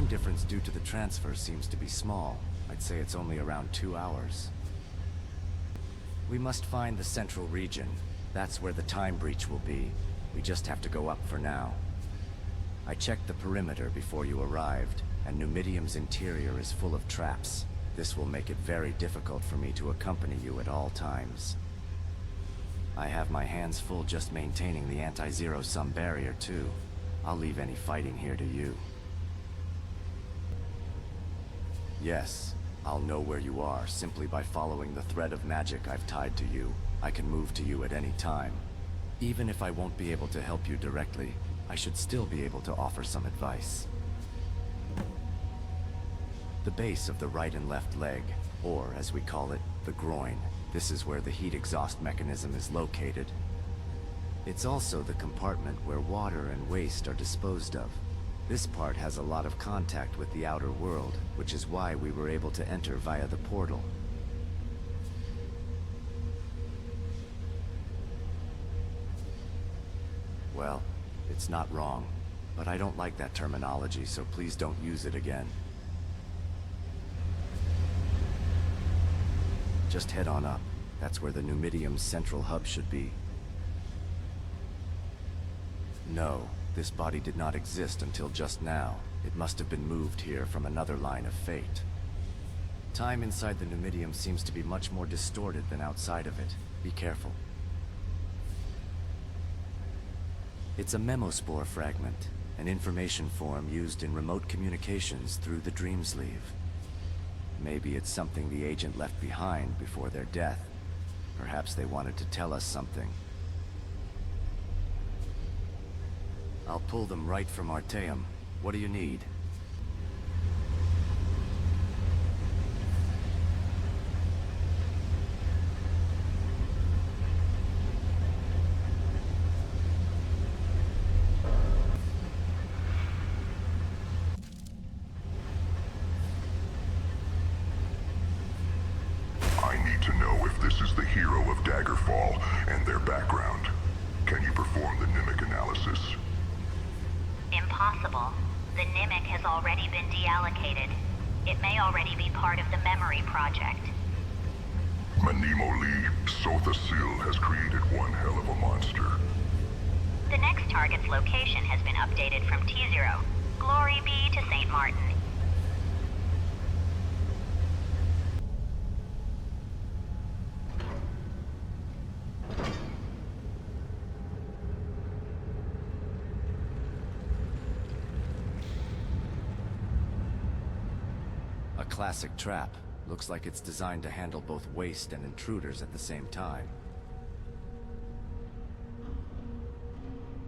time difference due to the transfer seems to be small. I'd say it's only around 2 hours. We must find the central region. That's where the time breach will be. We just have to go up for now. I checked the perimeter before you arrived, and Numidium's interior is full of traps. This will make it very difficult for me to accompany you at all times. I have my hands full just maintaining the anti-zero-sum barrier, too. I'll leave any fighting here to you. Yes, I'll know where you are simply by following the thread of magic I've tied to you. I can move to you at any time. Even if I won't be able to help you directly, I should still be able to offer some advice. The base of the right and left leg, or as we call it, the groin. This is where the heat exhaust mechanism is located. It's also the compartment where water and waste are disposed of. This part has a lot of contact with the outer world, which is why we were able to enter via the portal. Well, it's not wrong, but I don't like that terminology, so please don't use it again. Just head on up. That's where the Numidium's central hub should be. No, this body did not exist until just now. It must have been moved here from another line of fate. Time inside the Numidium seems to be much more distorted than outside of it. Be careful. It's a memospore fragment, an information form used in remote communications through the dream sleeve. Maybe it's something the agent left behind before their death. Perhaps they wanted to tell us something. I'll pull them right from Arteum. What do you need? To know if this is the hero of Daggerfall and their background. Can you perform the mimic analysis? Impossible. The mimic has already been deallocated. It may already be part of the memory project. Manimo Lee, Sotha Sil has created one hell of a monster. The next target's location has been updated from T0. Glory be to St. Martin. Classic trap. Looks like it's designed to handle both waste and intruders at the same time.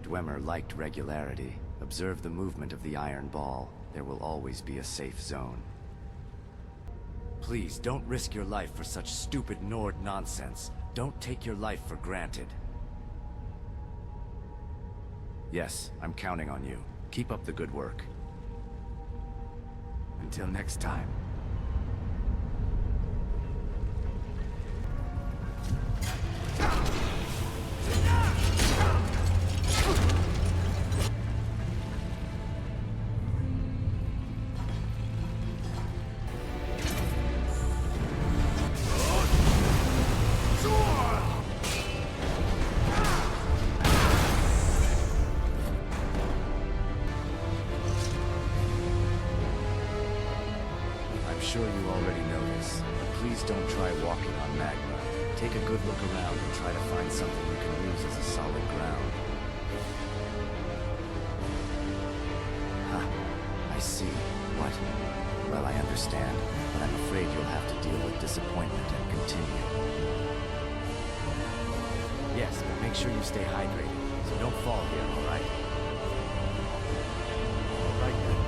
Dwmer liked regularity. Observe the movement of the iron ball. There will always be a safe zone. Please, don't risk your life for such stupid Nord nonsense. Don't take your life for granted. Yes, I'm counting on you. Keep up the good work. Until next time. I'm sure you already know this, but please don't try walking on magma. Take a good look around and try to find something you can use as a solid ground. Huh. I see. What? Well, I understand, but I'm afraid you'll have to deal with disappointment and continue. Yes, but make sure you stay hydrated, so don't fall here, all right? All right then.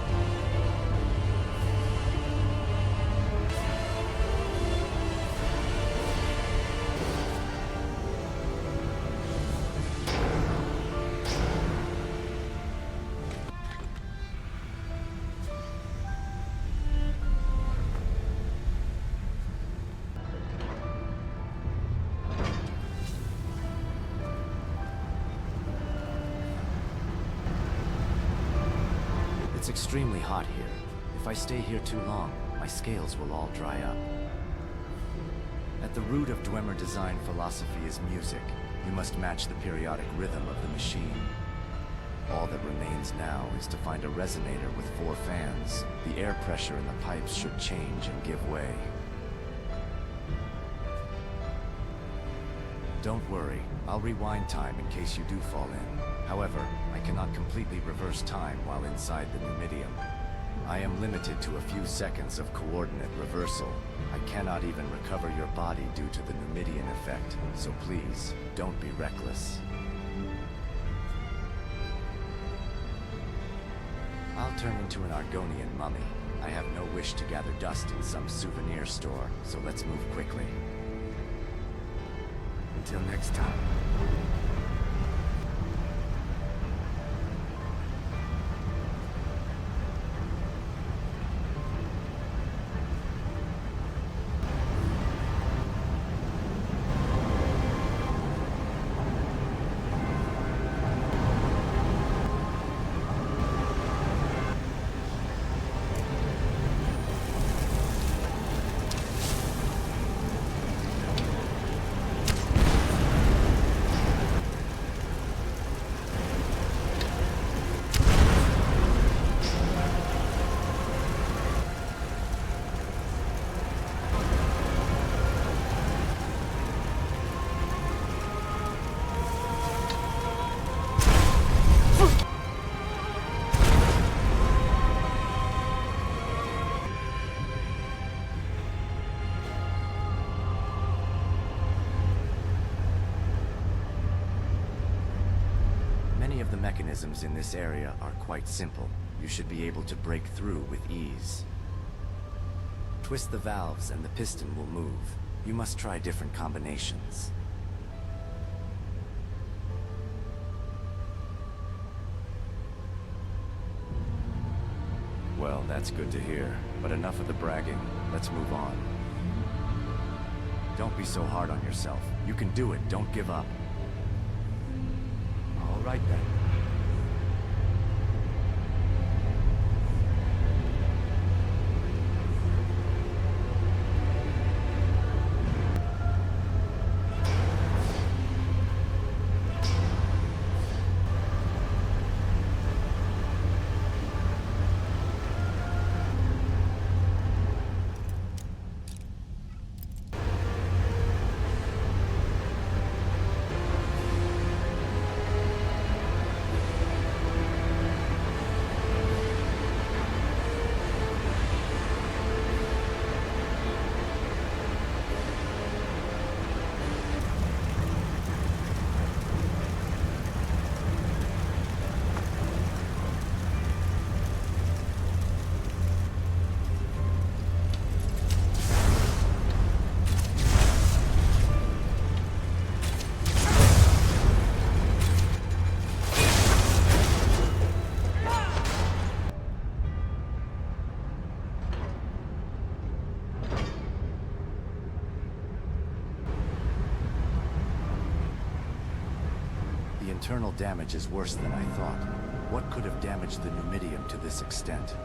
It's extremely hot here. If I stay here too long, my scales will all dry up. At the root of Dwmer design philosophy is music. You must match the periodic rhythm of the machine. All that remains now is to find a resonator with 4 fans. The air pressure in the pipes should change and give way. Don't worry, I'll rewind time in case you do fall in. However, I cannot completely reverse time while inside the Numidium. I am limited to a few seconds of coordinate reversal. I cannot even recover your body due to the Numidian effect, so please, don't be reckless. I'll turn into an Argonian mummy. I have no wish to gather dust in some souvenir store, so let's move quickly. Until next time. The mechanisms in this area are quite simple. You should be able to break through with ease. Twist the valves and the piston will move. You must try different combinations. Well, that's good to hear, but enough of the bragging. Let's move on. Don't be so hard on yourself. You can do it, don't give up. All right then. Internal damage is worse than I thought. What could have damaged the Numidium to this extent?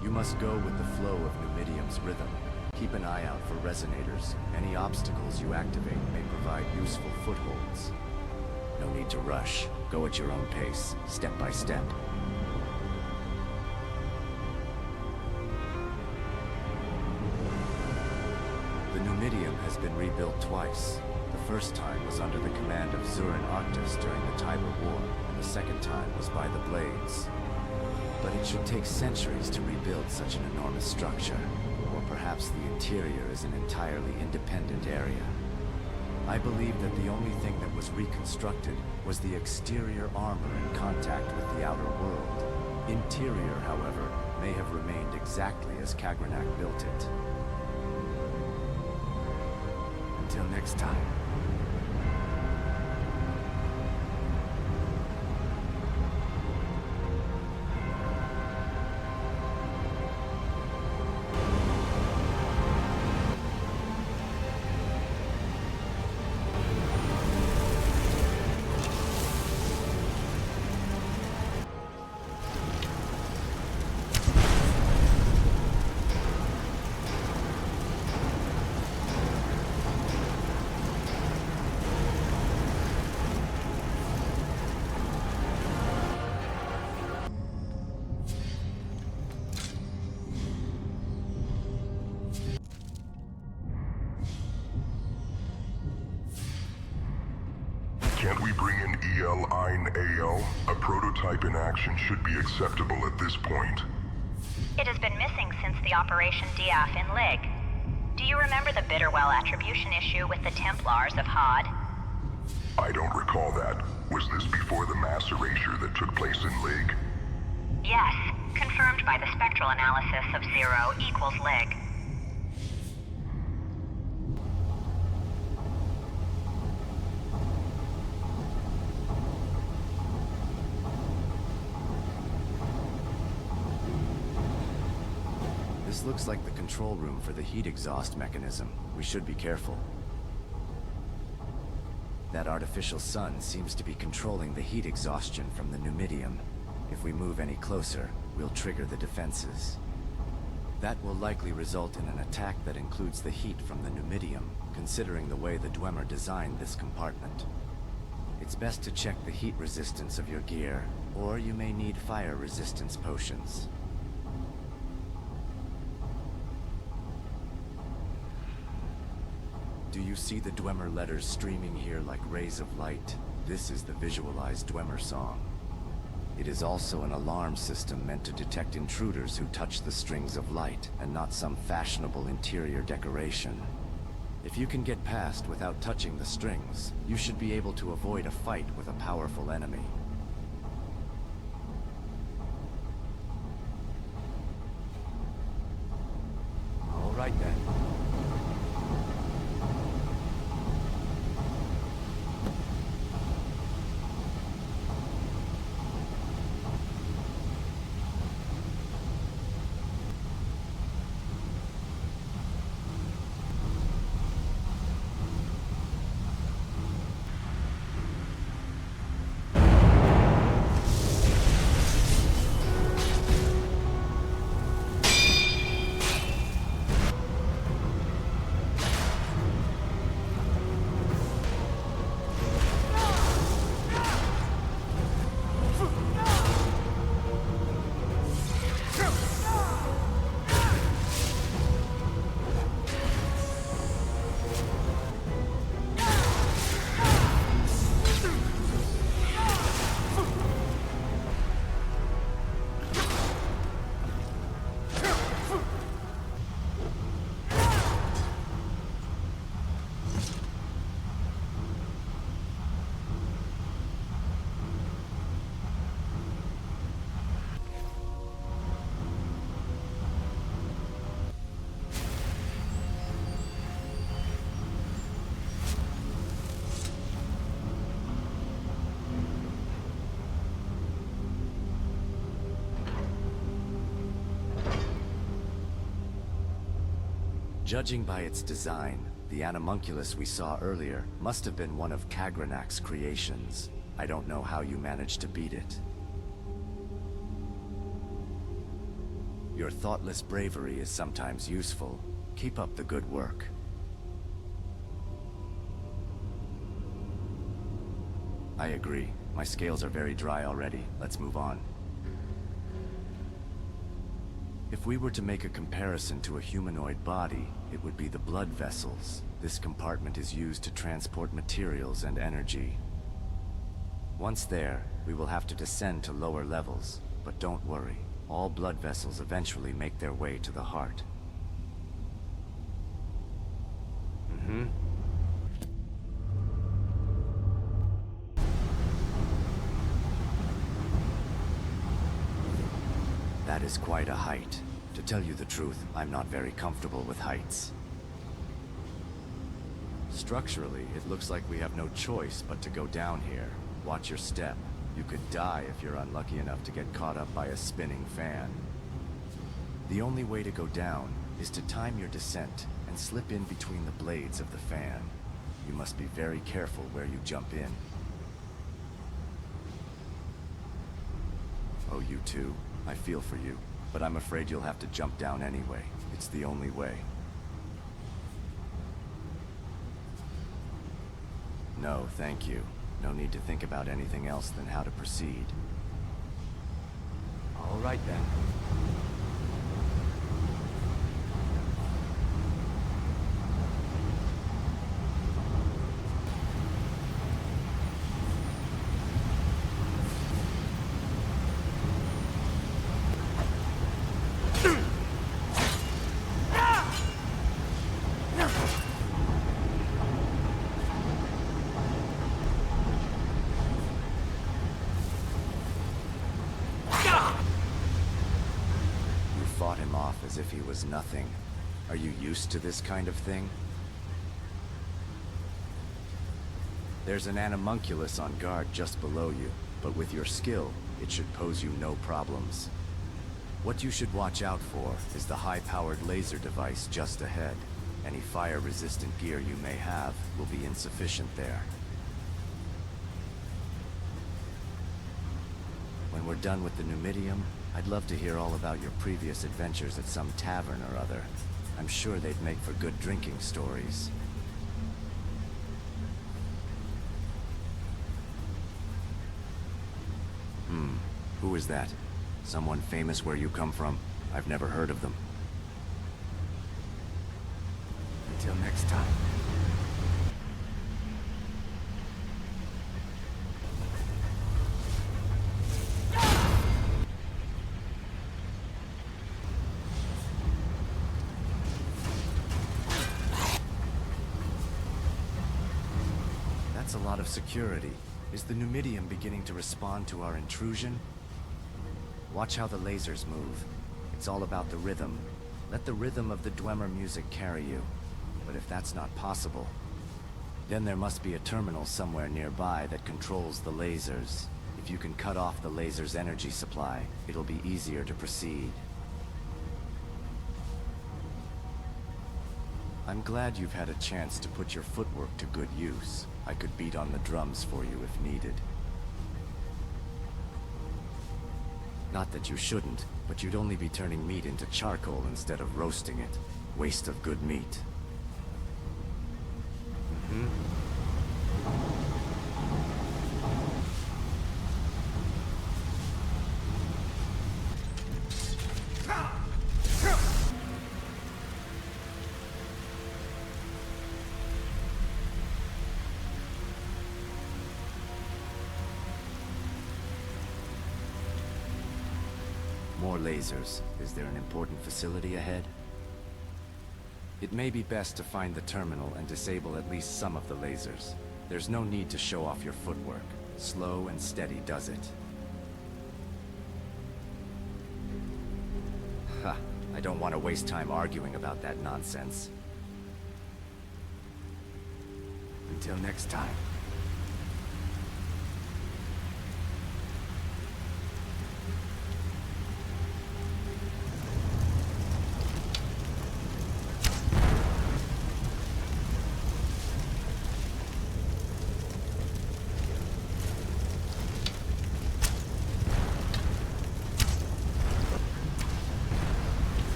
You must go with the flow of Numidium's rhythm. Keep an eye out for resonators. Any obstacles you activate may provide useful footholds. No need to rush. Go at your own pace, step by step. The Numidium has been rebuilt twice. The first time was under the command of Zurin Arctus during the Tiber War, and the second time was by the Blades. But it should take centuries to rebuild such an enormous structure, or perhaps the interior is an entirely independent area. I believe that the only thing that was reconstructed was the exterior armor in contact with the outer world. Interior, however, may have remained exactly as Kagrenac built it. Until next time. Can't we bring in EL-1-AL? A prototype in action should be acceptable at this point. It has been missing since the Operation DAF in Lig. Do you remember the Bitterwell attribution issue with the Templars of Hod? I don't recall that. Was this before the mass erasure that took place in Lig? Yes, confirmed by the spectral analysis of 0 equals Lig. This looks like the control room for the heat exhaust mechanism. We should be careful. That artificial sun seems to be controlling the heat exhaustion from the Numidium. If we move any closer, we'll trigger the defenses. That will likely result in an attack that includes the heat from the Numidium, considering the way the Dwmer designed this compartment. It's best to check the heat resistance of your gear, or you may need fire resistance potions. Do you see the Dwmer letters streaming here like rays of light? This is the visualized Dwmer song. It is also an alarm system meant to detect intruders who touch the strings of light, and not some fashionable interior decoration. If you can get past without touching the strings, you should be able to avoid a fight with a powerful enemy. All right then. Judging by its design, the animunculus we saw earlier must have been one of Kagranak's creations. I don't know how you managed to beat it. Your thoughtless bravery is sometimes useful. Keep up the good work. I agree. My scales are very dry already. Let's move on. If we were to make a comparison to a humanoid body, it would be the blood vessels. This compartment is used to transport materials and energy. Once there, we will have to descend to lower levels, but don't worry. All blood vessels eventually make their way to the heart. That is quite a height. To tell you the truth, I'm not very comfortable with heights. Structurally, it looks like we have no choice but to go down here. Watch your step. You could die if you're unlucky enough to get caught up by a spinning fan. The only way to go down is to time your descent and slip in between the blades of the fan. You must be very careful where you jump in. Oh, you too. I feel for you, but I'm afraid you'll have to jump down anyway. It's the only way. No, thank you. No need to think about anything else than how to proceed. All right then. as if he was nothing. Are you used to this kind of thing? There's an animunculus on guard just below you, but with your skill, it should pose you no problems. What you should watch out for is the high-powered laser device just ahead. Any fire-resistant gear you may have will be insufficient there. When we're done with the Numidium, I'd love to hear all about your previous adventures at some tavern or other. I'm sure they'd make for good drinking stories. Who is that? Someone famous where you come from? I've never heard of them. Until next time. That's a lot of security. Is the Numidium beginning to respond to our intrusion? Watch how the lasers move. It's all about the rhythm. Let the rhythm of the Dwmer music carry you. But if that's not possible, then there must be a terminal somewhere nearby that controls the lasers. If you can cut off the laser's energy supply, it'll be easier to proceed. I'm glad you've had a chance to put your footwork to good use. I could beat on the drums for you if needed. Not that you shouldn't, but you'd only be turning meat into charcoal instead of roasting it. Waste of good meat. More lasers. Is there an important facility ahead? It may be best to find the terminal and disable at least some of the lasers. There's no need to show off your footwork. Slow and steady does it. Ha! I don't want to waste time arguing about that nonsense. Until next time.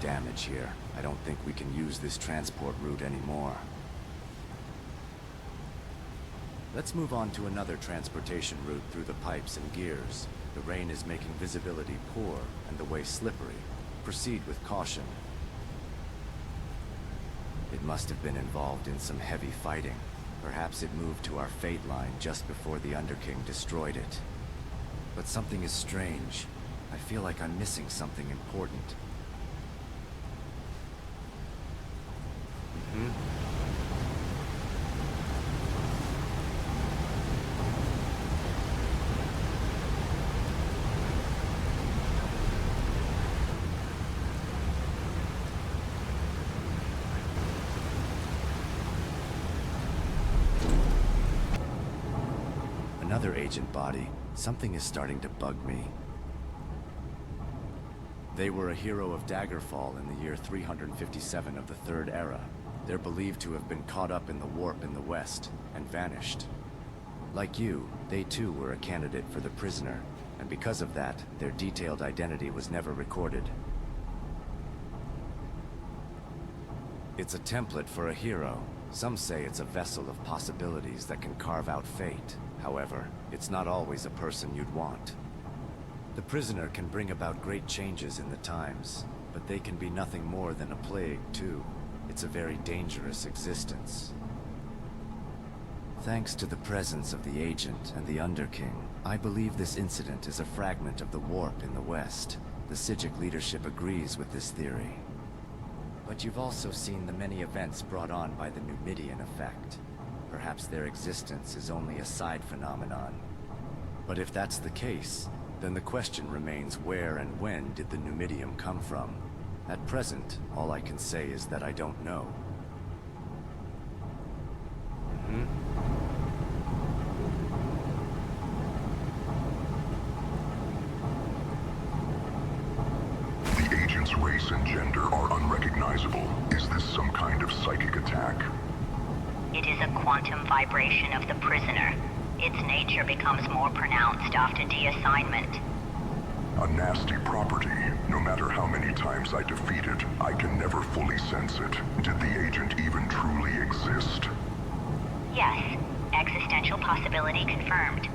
Damage here. I don't think we can use this transport route anymore. Let's move on to another transportation route through the pipes and gears. The rain is making visibility poor and the way slippery. Proceed with caution. It must have been involved in some heavy fighting. Perhaps it moved to our fate line just before the Underking destroyed it. But something is strange. I feel like I'm missing something important. Another agent body. Something is starting to bug me. They were a hero of Daggerfall in the year 357 of the Third Era. They're believed to have been caught up in the warp in the west and vanished. Like you, they too were a candidate for the prisoner, and because of that, their detailed identity was never recorded. It's a template for a hero. Some say it's a vessel of possibilities that can carve out fate. However, it's not always a person you'd want. The prisoner can bring about great changes in the times, but they can be nothing more than a plague, too. It's a very dangerous existence. Thanks to the presence of the Agent and the Underking, I believe this incident is a fragment of the warp in the West. The Psijic leadership agrees with this theory. But you've also seen the many events brought on by the Numidian effect. Perhaps their existence is only a side phenomenon. But if that's the case, then the question remains where and when did the Numidium come from? At present, all I can say is that I don't know. The agent's race and gender are unrecognizable. Is this some kind of psychic attack? It is a quantum vibration of the prisoner. Its nature becomes more pronounced after deassignment. A nasty property. No matter how many times I defeat it, I can never fully sense it. Did the agent even truly exist? Yes. Existential possibility confirmed.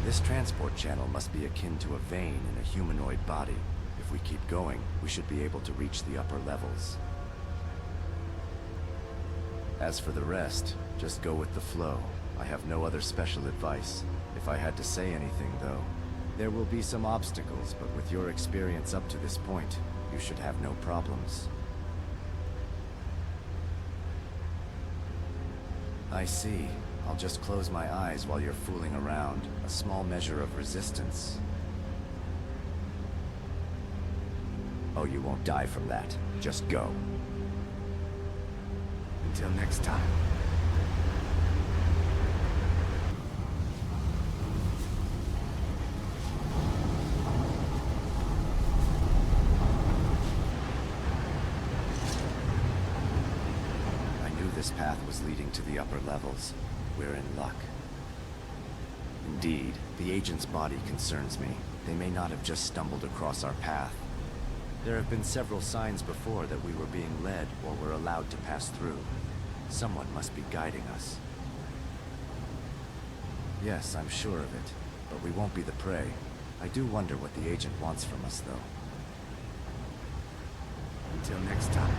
This transport channel must be akin to a vein in a humanoid body. If we keep going, we should be able to reach the upper levels. As for the rest, just go with the flow. I have no other special advice. If I had to say anything, though, there will be some obstacles, but with your experience up to this point, you should have no problems. I see. I'll just close my eyes while you're fooling around. A small measure of resistance. Oh, you won't die from that. Just go. Until next time. I knew this path was leading to the upper levels. We're in luck. Indeed, the agent's body concerns me. They may not have just stumbled across our path. There have been several signs before that we were being led or were allowed to pass through. Someone must be guiding us. Yes, I'm sure of it, but we won't be the prey. I do wonder what the agent wants from us, though. Until next time.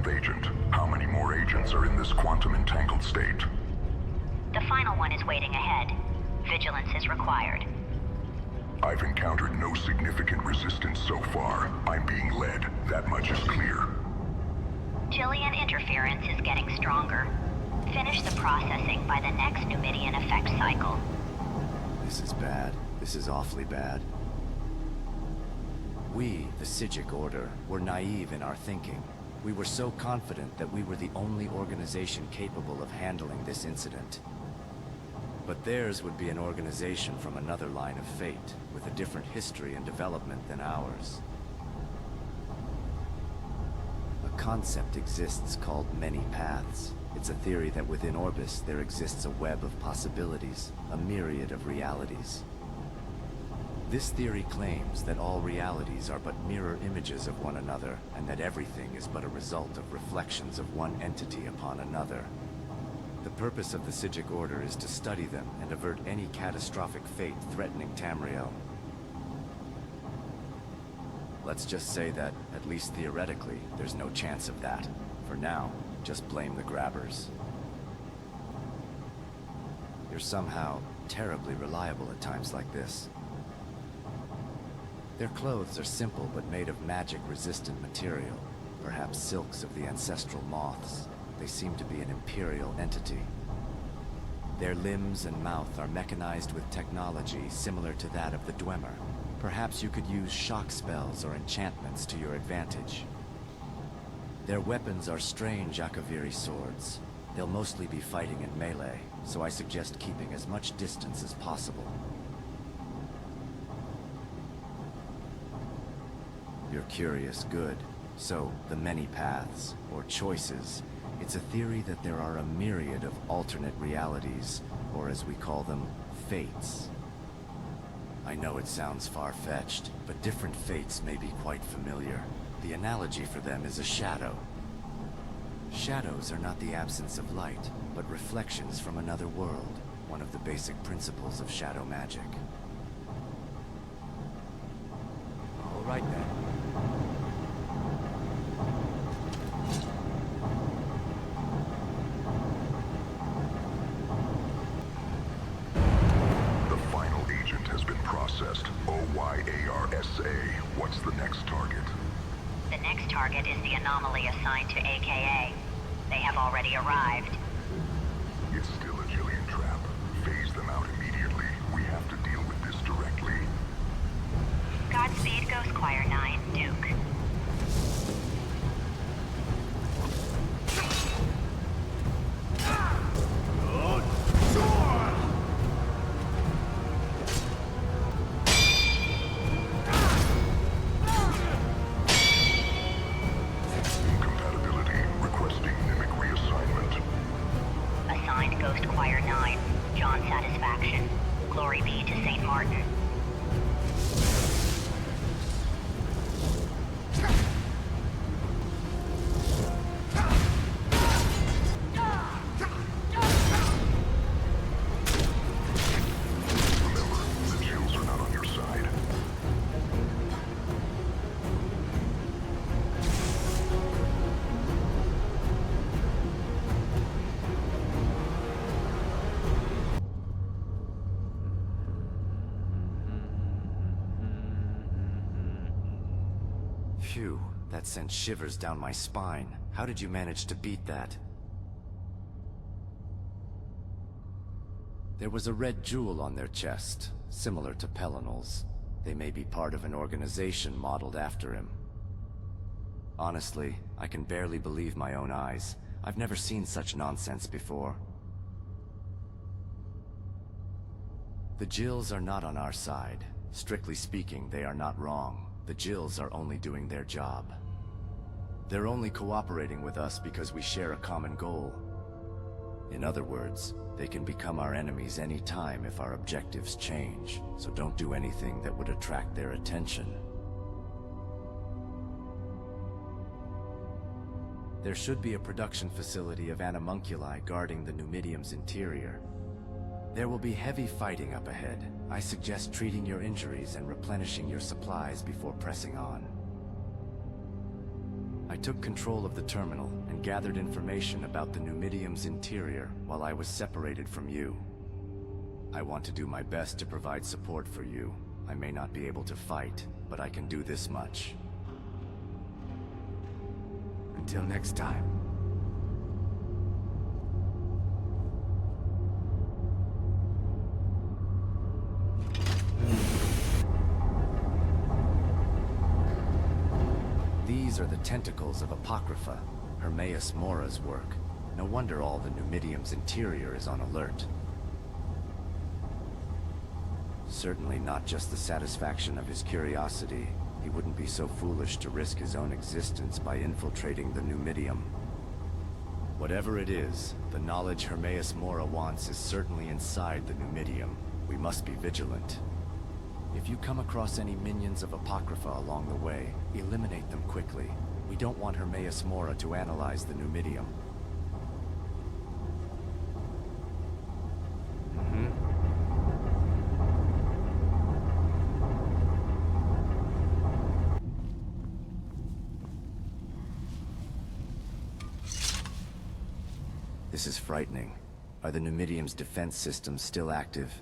Agent. How many more agents are in this quantum entangled state? The final one is waiting ahead. Vigilance is required. I've encountered no significant resistance so far. I'm being led. That much is clear. Chilean interference is getting stronger. Finish the processing by the next Numidian effect cycle. This is bad. This is awfully bad. We, the Psijic Order, were naive in our thinking. We were so confident that we were the only organization capable of handling this incident. But theirs would be an organization from another line of fate, with a different history and development than ours. A concept exists called many paths. It's a theory that within Orbis there exists a web of possibilities, a myriad of realities. This theory claims that all realities are but mirror images of one another, and that everything is but a result of reflections of one entity upon another. The purpose of the Psijic Order is to study them and avert any catastrophic fate threatening Tamriel. Let's just say that, at least theoretically, there's no chance of that. For now, just blame the grabbers. You're somehow terribly reliable at times like this. Their clothes are simple but made of magic-resistant material, perhaps silks of the ancestral moths. They seem to be an imperial entity. Their limbs and mouth are mechanized with technology similar to that of the Dwmer. Perhaps you could use shock spells or enchantments to your advantage. Their weapons are strange Akaviri swords. They'll mostly be fighting in melee, so I suggest keeping as much distance as possible. You're curious, good. So, the many paths, or choices, it's a theory that there are a myriad of alternate realities, or as we call them, fates. I know it sounds far-fetched, but different fates may be quite familiar. The analogy for them is a shadow. Shadows are not the absence of light, but reflections from another world, one of the basic principles of shadow magic. All right then. The final agent has been processed. OYARSA. What's the next target? The next target is the anomaly assigned to AKA. They have already arrived. It's still a Jillian trap. Phase them out immediately. We have to deal with this directly. Godspeed, Ghost Choir 9, Duke. Incompatibility. Requesting mimic reassignment. Assigned Ghost Choir 9, John Satisfaction. Glory be to St. Martin. Remember, the Jills are not on your side. Phew, that sent shivers down my spine. How did you manage to beat that? There was a red jewel on their chest, similar to Pelinal's. They may be part of an organization modeled after him. Honestly, I can barely believe my own eyes. I've never seen such nonsense before. The Jills are not on our side. Strictly speaking, they are not wrong. The Jills are only doing their job. They're only cooperating with us because we share a common goal. In other words, they can become our enemies any time if our objectives change, so don't do anything that would attract their attention. There should be a production facility of animunculi guarding the Numidium's interior. There will be heavy fighting up ahead. I suggest treating your injuries and replenishing your supplies before pressing on. I took control of the terminal and gathered information about the Numidium's interior while I was separated from you. I want to do my best to provide support for you. I may not be able to fight, but I can do this much. Until next time. These are the tentacles of Apocrypha, Hermaeus Mora's work. No wonder all the Numidium's interior is on alert. Certainly not just the satisfaction of his curiosity. He wouldn't be so foolish to risk his own existence by infiltrating the Numidium. Whatever it is, the knowledge Hermaeus Mora wants is certainly inside the Numidium. We must be vigilant. If you come across any minions of Apocrypha along the way, eliminate them quickly. We don't want Hermaeus Mora to analyze the Numidium. This is frightening. Are the Numidium's defense systems still active?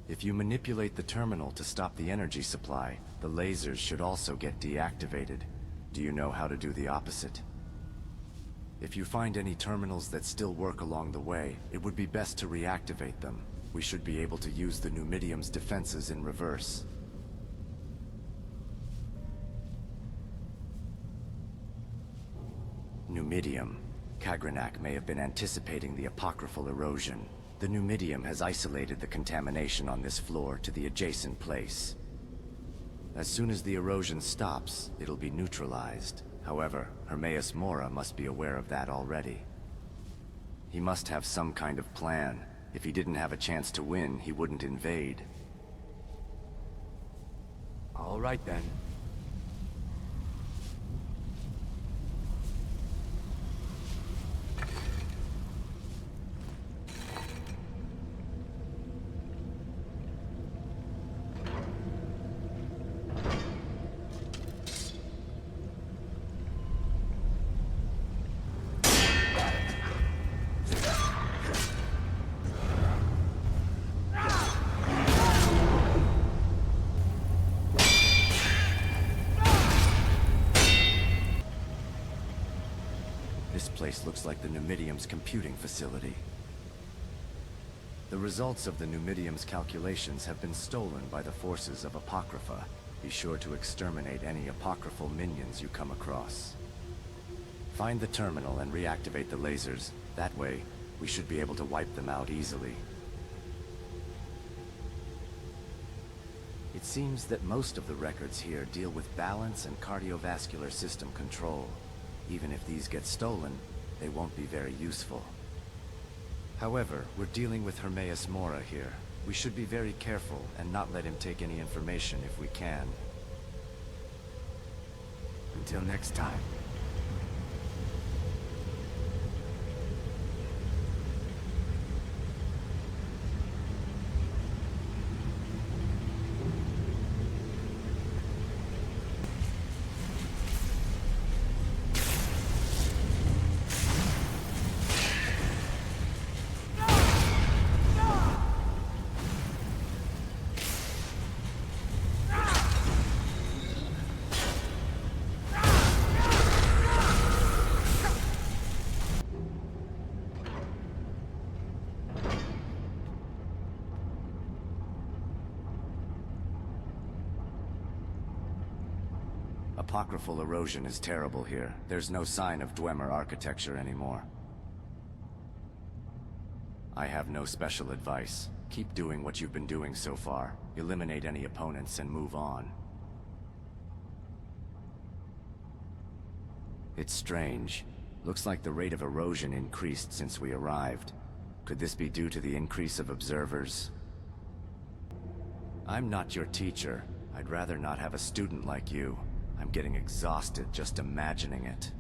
If you manipulate the terminal to stop the energy supply, the lasers should also get deactivated. Do you know how to do the opposite? If you find any terminals that still work along the way, it would be best to reactivate them. We should be able to use the Numidium's defenses in reverse. Numidium. Kagranak may have been anticipating the apocryphal erosion. The Numidium has isolated the contamination on this floor to the adjacent place. As soon as the erosion stops, it'll be neutralized. However, Hermaeus Mora must be aware of that already. He must have some kind of plan. If he didn't have a chance to win, he wouldn't invade. All right then. This place looks like the Numidium's computing facility. The results of the Numidium's calculations have been stolen by the forces of Apocrypha. Be sure to exterminate any apocryphal minions you come across. Find the terminal and reactivate the lasers. That way, we should be able to wipe them out easily. It seems that most of the records here deal with balance and cardiovascular system control. Even if these get stolen, they won't be very useful. However, we're dealing with Hermaeus Mora here. We should be very careful and not let him take any information if we can. Until next time. Apocryphal erosion is terrible here. There's no sign of Dwmer architecture anymore. I have no special advice. Keep doing what you've been doing so far. Eliminate any opponents and move on. It's strange. Looks like the rate of erosion increased since we arrived. Could this be due to the increase of observers? I'm not your teacher. I'd rather not have a student like you. I'm getting exhausted just imagining it.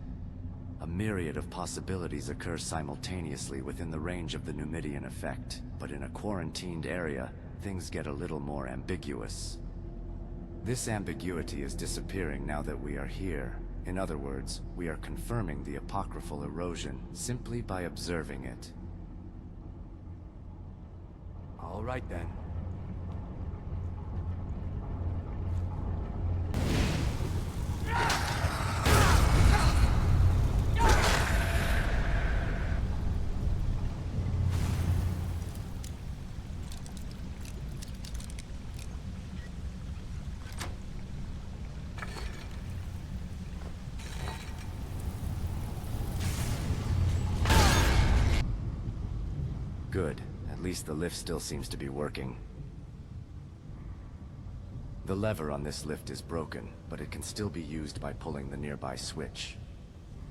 A myriad of possibilities occur simultaneously within the range of the Numidian effect, but in a quarantined area, things get a little more ambiguous. This ambiguity is disappearing now that we are here. In other words, we are confirming the apocryphal erosion simply by observing it. All right then. Good. At least the lift still seems to be working. The lever on this lift is broken, but it can still be used by pulling the nearby switch.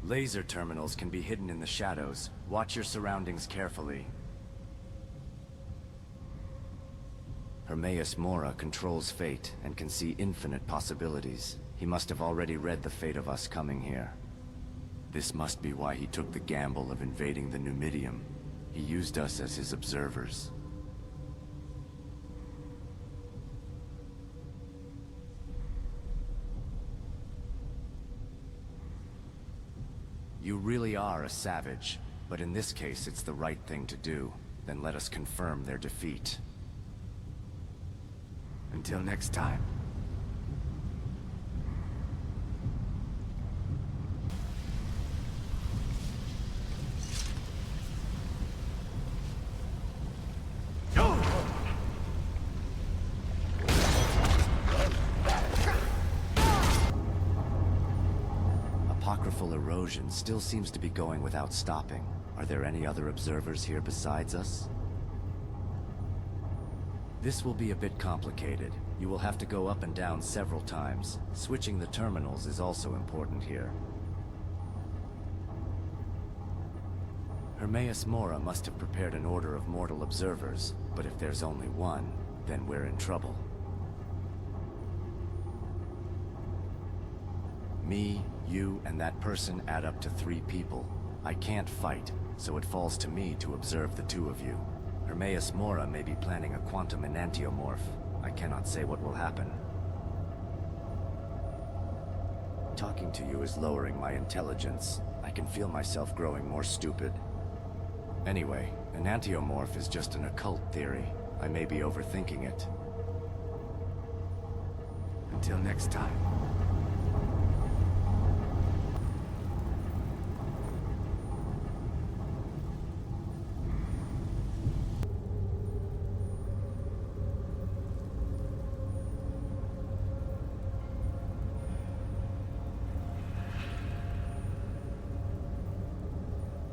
Laser terminals can be hidden in the shadows. Watch your surroundings carefully. Hermaeus Mora controls fate and can see infinite possibilities. He must have already read the fate of us coming here. This must be why he took the gamble of invading the Numidium. He used us as his observers. You really are a savage, but in this case it's the right thing to do. Then let us confirm their defeat. Until next time. apocryphal erosion still seems to be going without stopping. Are there any other observers here besides us? This will be a bit complicated. You will have to go up and down several times. Switching the terminals is also important here. Hermaeus Mora must have prepared an order of mortal observers, but if there's only one, then we're in trouble. Me, you, and that person add up to 3 people. I can't fight, so it falls to me to observe the 2 of you. Hermaeus Mora may be planning a quantum enantiomorph. I cannot say what will happen. Talking to you is lowering my intelligence. I can feel myself growing more stupid. Anyway, enantiomorph is just an occult theory. I may be overthinking it. Until next time.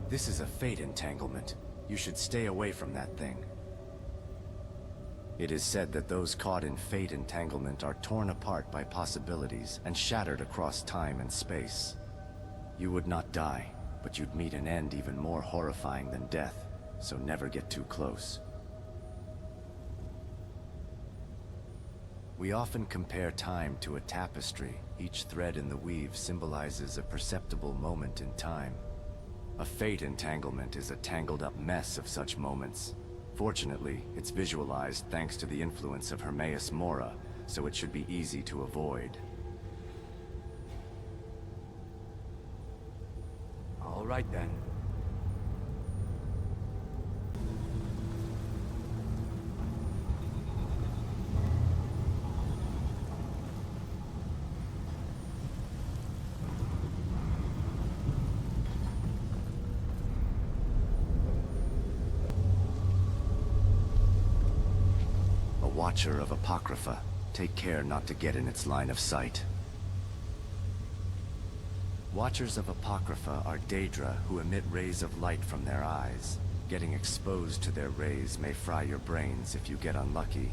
This is a fate entanglement. You should stay away from that thing. It is said that those caught in fate entanglement are torn apart by possibilities and shattered across time and space. You would not die, but you'd meet an end even more horrifying than death, so never get too close. We often compare time to a tapestry. Each thread in the weave symbolizes a perceptible moment in time. A fate entanglement is a tangled-up mess of such moments. Fortunately, it's visualized thanks to the influence of Hermaeus Mora, so it should be easy to avoid. All right then. Watcher of Apocrypha. Take care not to get in its line of sight. Watchers of Apocrypha are DAc0da who emit rays of light from their eyes. Getting exposed to their rays may fry your brains if you get unlucky.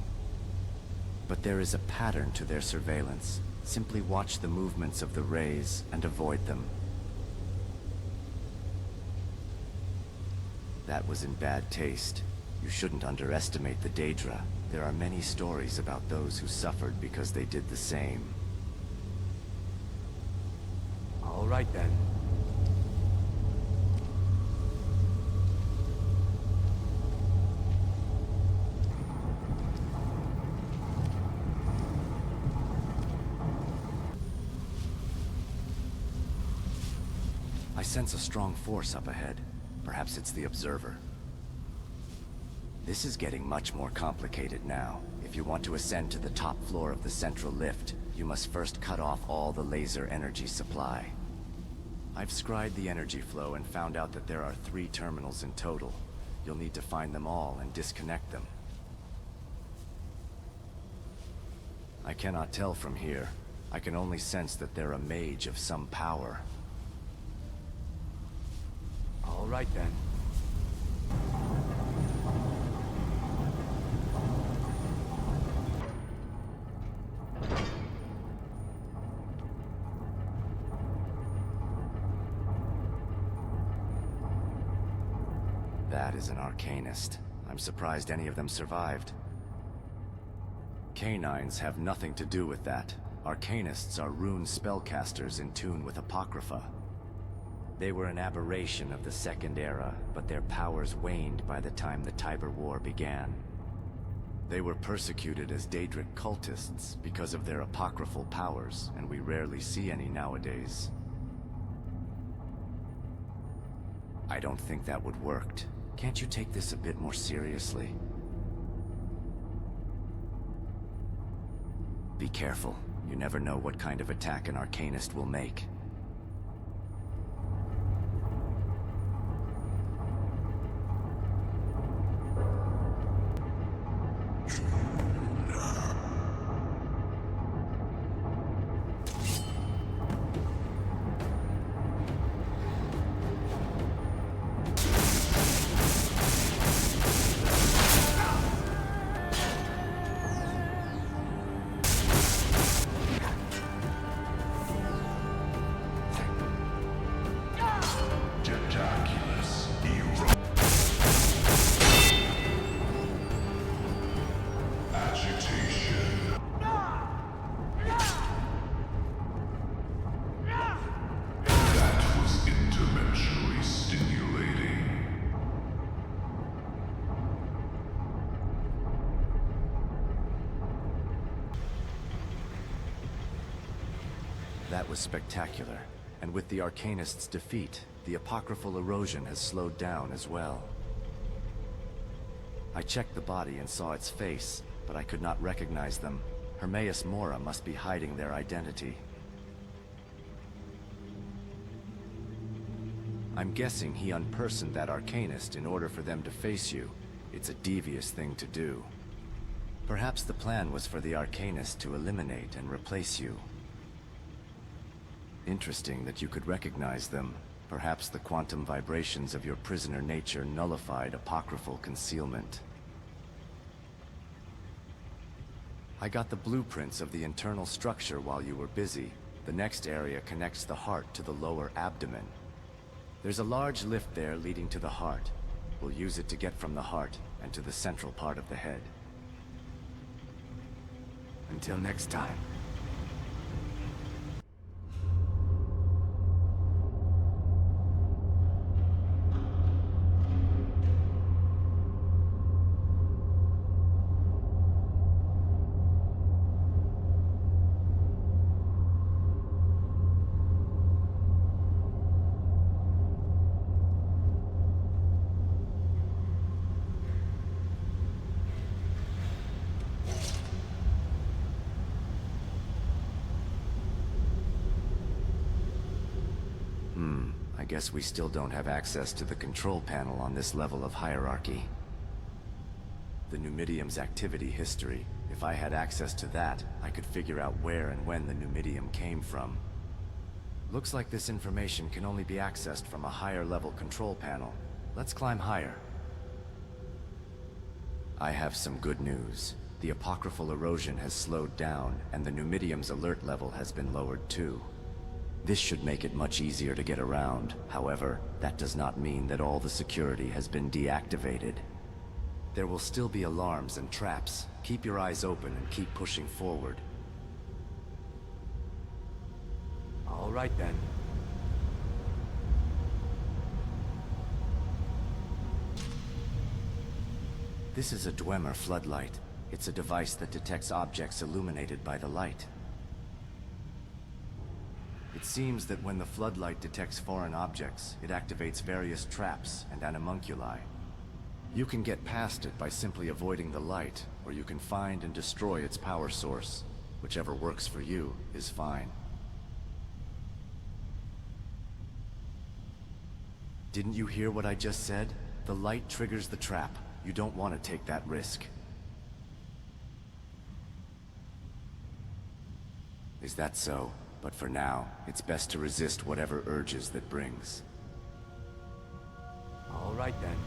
But there is a pattern to their surveillance. Simply watch the movements of the rays and avoid them. That was in bad taste. You shouldn't underestimate the DAc0da. There are many stories about those who suffered because they did the same. All right then. I sense a strong force up ahead. Perhaps it's the observer. This is getting much more complicated now. If you want to ascend to the top floor of the central lift, you must first cut off all the laser energy supply. I've scried the energy flow and found out that there are 3 terminals in total. You'll need to find them all and disconnect them. I cannot tell from here. I can only sense that they're a mage of some power. All right then. That is an Arcanist. I'm surprised any of them survived. Canines have nothing to do with that. Arcanists are rune spellcasters in tune with Apocrypha. They were an aberration of the Second Era, but their powers waned by the time the Tiber War began. They were persecuted as Daedric cultists because of their apocryphal powers, and we rarely see any nowadays. I don't think that would work. Can't you take this a bit more seriously? Be careful. You never know what kind of attack an Arcanist will make. That was spectacular. And with the Arcanist's defeat, the apocryphal erosion has slowed down as well. I checked the body and saw its face, but I could not recognize them. Hermaeus Mora must be hiding their identity. I'm guessing he unpersoned that Arcanist in order for them to face you. It's a devious thing to do. Perhaps the plan was for the Arcanist to eliminate and replace you. Interesting that you could recognize them. Perhaps the quantum vibrations of your prisoner nature nullified apocryphal concealment. I got the blueprints of the internal structure while you were busy. The next area connects the heart to the lower abdomen. There's a large lift there leading to the heart. We'll use it to get from the heart and to the central part of the head. Until next time. I guess we still don't have access to the control panel on this level of hierarchy. The Numidium's activity history. If I had access to that, I could figure out where and when the Numidium came from. Looks like this information can only be accessed from a higher level control panel. Let's climb higher. I have some good news. The apocryphal erosion has slowed down, and the Numidium's alert level has been lowered too. This should make it much easier to get around. However, that does not mean that all the security has been deactivated. There will still be alarms and traps. Keep your eyes open and keep pushing forward. All right then. This is a Dwmer floodlight. It's a device that detects objects illuminated by the light. It seems that when the floodlight detects foreign objects, it activates various traps and animunculi. You can get past it by simply avoiding the light, or you can find and destroy its power source. Whichever works for you is fine. Didn't you hear what I just said? The light triggers the trap. You don't want to take that risk. Is that so? But for now, it's best to resist whatever urges that brings. All right then.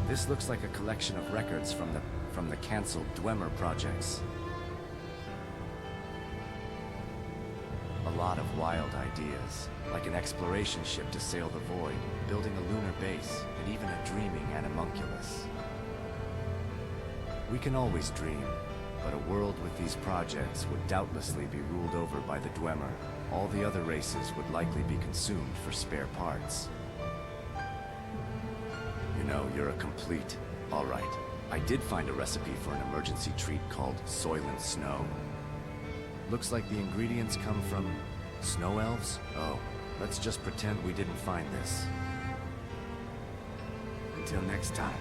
This looks like a collection of records from the cancelled Dwmer projects. A lot of wild ideas, like an exploration ship to sail the void, building a lunar base, and even a dreaming animunculus. We can always dream, but a world with these projects would doubtlessly be ruled over by the Dwmer. All the other races would likely be consumed for spare parts. You know, you're a complete. All right. I did find a recipe for an emergency treat called Soylent Snow. Looks like the ingredients come from snow elves? Oh, let's just pretend we didn't find this. Until next time.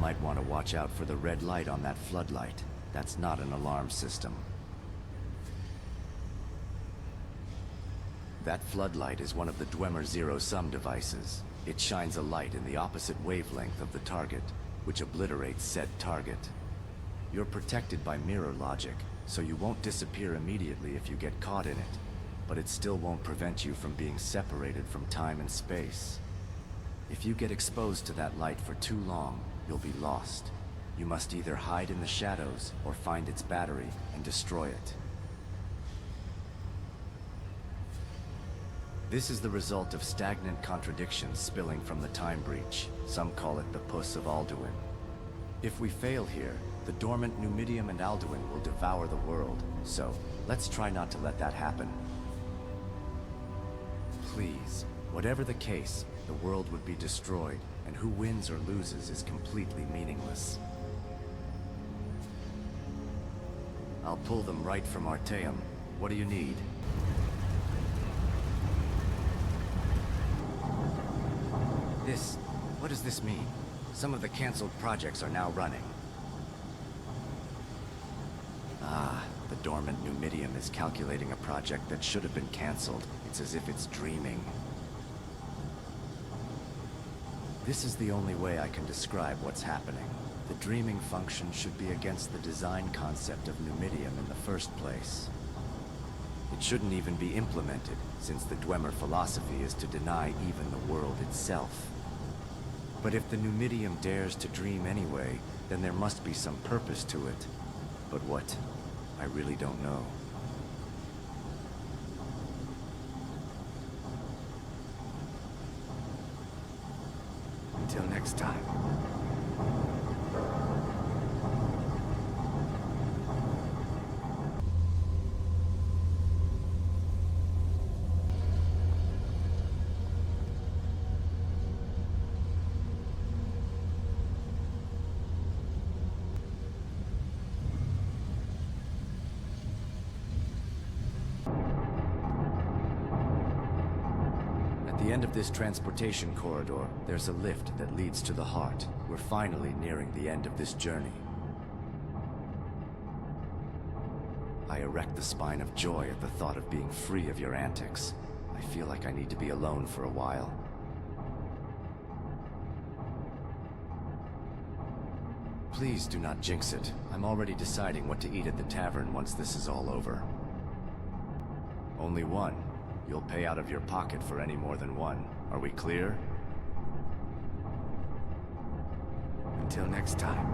might want to watch out for the red light on that floodlight. That's not an alarm system. That floodlight is one of the Dwmer zero-sum devices. It shines a light in the opposite wavelength of the target, which obliterates said target. You're protected by mirror logic, so you won't disappear immediately if you get caught in it, but it still won't prevent you from being separated from time and space. If you get exposed to that light for too long, you'll be lost. You must either hide in the shadows or find its battery and destroy it. This is the result of stagnant contradictions spilling from the time breach. Some call it the Puss of Alduin. If we fail here, the dormant Numidium and Alduin will devour the world, so let's try not to let that happen. Please, whatever the case, the world would be destroyed, and who wins or loses is completely meaningless. I'll pull them right from Arteum. What do you need? What does this mean? Some of the cancelled projects are now running. Ah, the dormant Numidium is calculating a project that should have been cancelled. It's as if it's dreaming. This is the only way I can describe what's happening. The dreaming function should be against the design concept of Numidium in the first place. It shouldn't even be implemented, since the Dwemer philosophy is to deny even the world itself. But if the Numidium dares to dream anyway, then there must be some purpose to it. But what? I really don't know. Until next time. At the end of this transportation corridor, there's a lift that leads to the heart. We're finally nearing the end of this journey. I erect the spine of joy at the thought of being free of your antics. I feel like I need to be alone for a while. Please do not jinx it. I'm already deciding what to eat at the tavern once this is all over. Only one. You'll pay out of your pocket for any more than one. Are we clear? Until next time.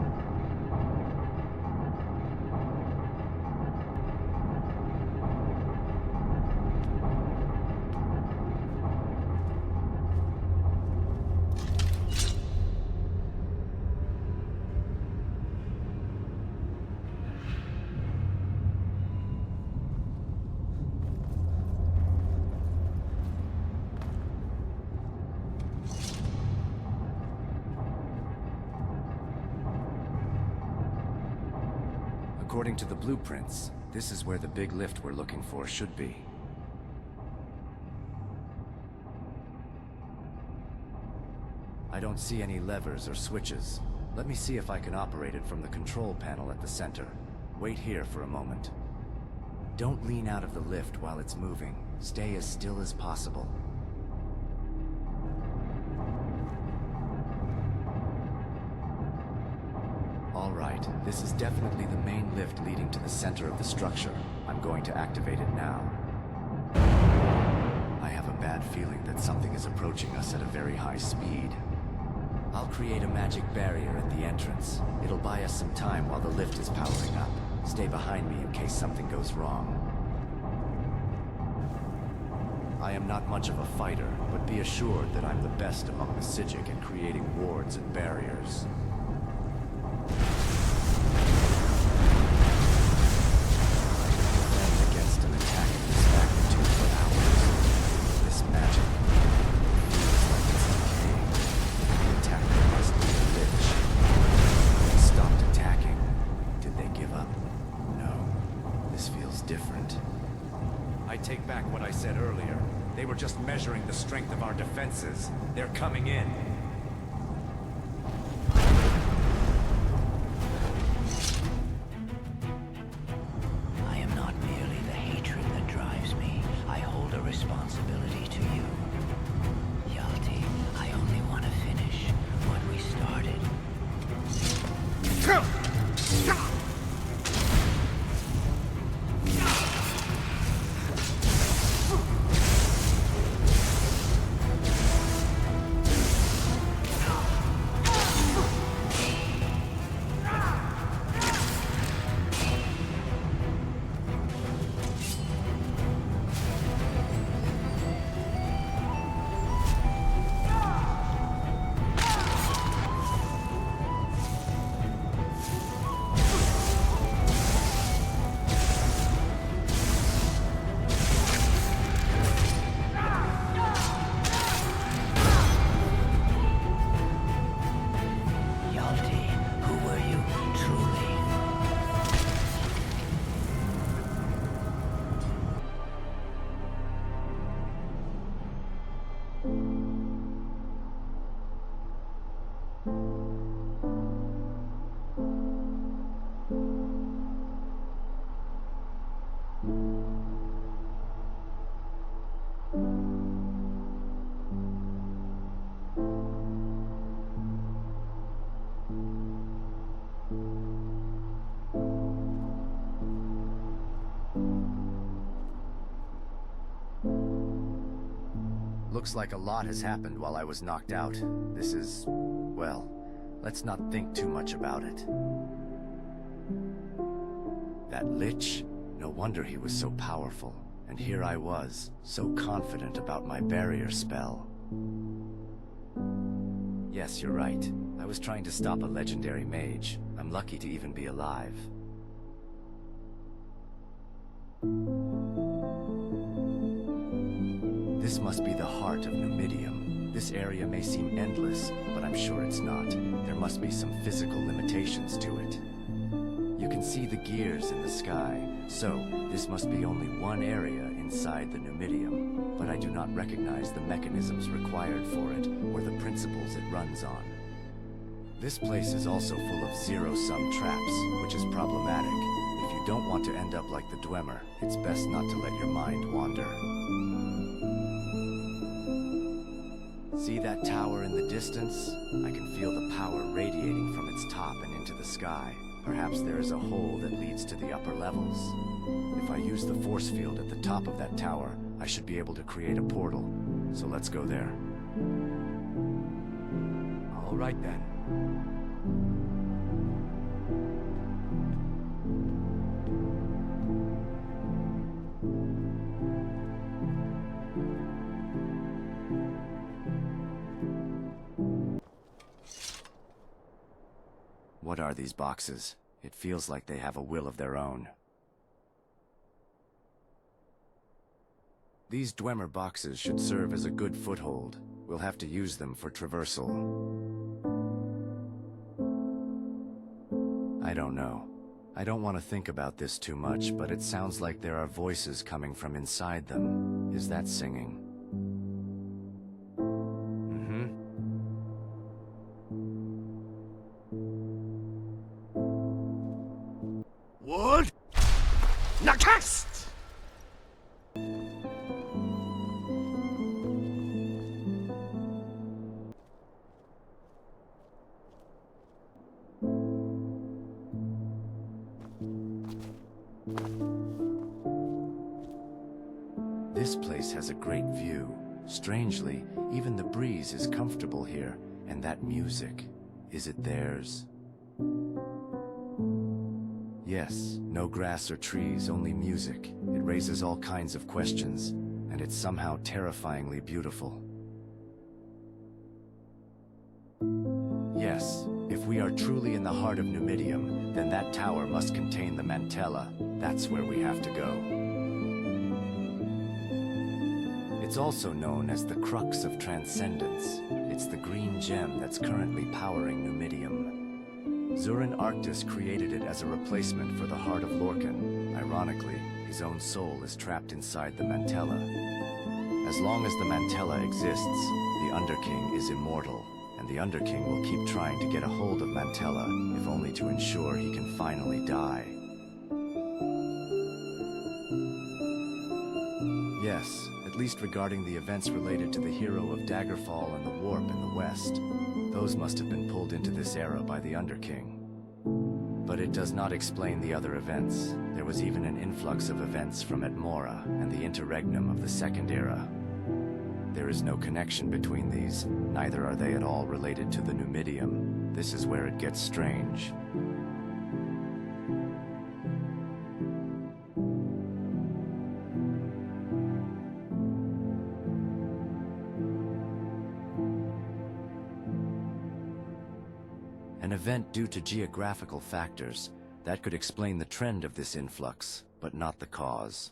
According to the blueprints, this is where the big lift we're looking for should be. I don't see any levers or switches. Let me see if I can operate it from the control panel at the center. Wait here for a moment. Don't lean out of the lift while it's moving. Stay as still as possible. Alright, this is definitely the main lift leading to the center of the structure. I'm going to activate it now. I have a bad feeling that something is approaching us at a very high speed. I'll create a magic barrier at the entrance. It'll buy us some time while the lift is powering up. Stay behind me in case something goes wrong. I am not much of a fighter, but be assured that I'm the best among the Psijic at creating wards and barriers. Against an attack of this magnitude for hours. This magic feels like it's decaying. The attacker must be a lich. They stopped attacking. Did they give up? No. This feels different. I take back what I said earlier. They were just measuring the strength of our defenses. They're coming in. Looks like a lot has happened while I was knocked out. This is... well, let's not think too much about it. That Lich? No wonder he was so powerful. And here I was, so confident about my barrier spell. Yes, you're right. I was trying to stop a legendary mage. I'm lucky to even be alive. This must be the heart of Numidium. This area may seem endless, but I'm sure it's not. There must be some physical limitations to it. You can see the gears in the sky, so this must be only one area inside the Numidium, but I do not recognize the mechanisms required for it or the principles it runs on. This place is also full of zero-sum traps, which is problematic. If you don't want to end up like the Dwmer, it's best not to let your mind wander. See that tower in the distance? I can feel the power radiating from its top and into the sky. Perhaps there is a hole that leads to the upper levels. If I use the force field at the top of that tower, I should be able to create a portal. So let's go there. All right then. What are these boxes? It feels like they have a will of their own. These Dwmer boxes should serve as a good foothold. We'll have to use them for traversal. I don't know. I don't want to think about this too much, but it sounds like there are voices coming from inside them. Is that singing? What? Nexus! This place has a great view. Strangely, even the breeze is comfortable here. And that music, is it theirs? Yes, no grass or trees, only music. It raises all kinds of questions, and it's somehow terrifyingly beautiful. Yes, if we are truly in the heart of Numidium, then that tower must contain the Mantella. That's where we have to go. It's also known as the crux of transcendence. It's the green gem that's currently powering Numidium. Zurin Arctis created it as a replacement for the heart of Lorcan. Ironically, his own soul is trapped inside the Mantella. As long as the Mantella exists, the Underking is immortal, and the Underking will keep trying to get a hold of Mantella, if only to ensure he can finally die. Yes, at least regarding the events related to the hero of Daggerfall and the Warp in the West. Those must have been pulled into this era by the Underking. But it does not explain the other events. There was even an influx of events from Atmora and the interregnum of the Second Era. There is no connection between these, neither are they at all related to the Numidium. This is where it gets strange. An event due to geographical factors, that could explain the trend of this influx, but not the cause.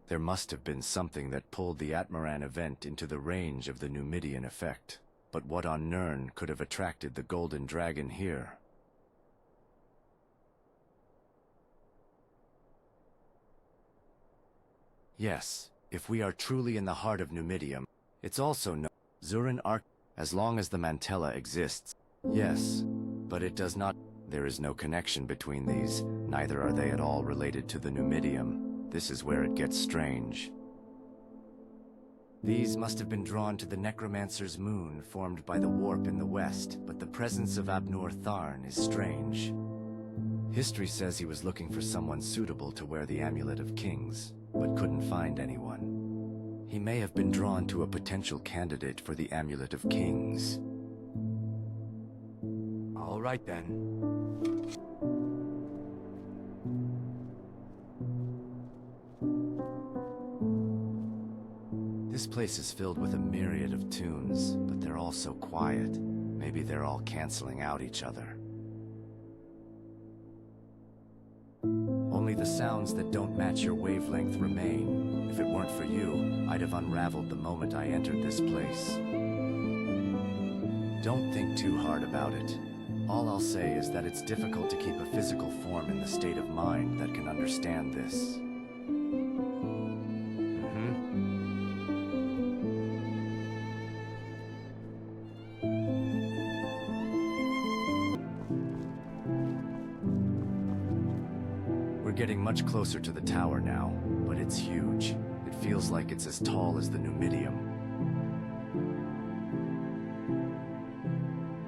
There must have been something that pulled the Atmoran event into the range of the Numidian effect. But what on Nirn could have attracted the Golden Dragon here? Yes, if we are truly in the heart of Numidium, it's also known Zurin Arc as long as the Mantella exists. Yes, but it does not. There is no connection between these, neither are they at all related to the Numidium. This is where it gets strange. These must have been drawn to the Necromancer's moon formed by the warp in the west, but the presence of Abnor Tharn is strange. History says he was looking for someone suitable to wear the Amulet of Kings, but couldn't find anyone. He may have been drawn to a potential candidate for the Amulet of Kings. All right then. This place is filled with a myriad of tunes, but they're all so quiet. Maybe they're all canceling out each other. Only the sounds that don't match your wavelength remain. If it weren't for you, I'd have unraveled the moment I entered this place. Don't think too hard about it. All I'll say is that it's difficult to keep a physical form in the state of mind that can understand this. We're getting much closer to the tower now, but it's huge. It feels like it's as tall as the Numidium.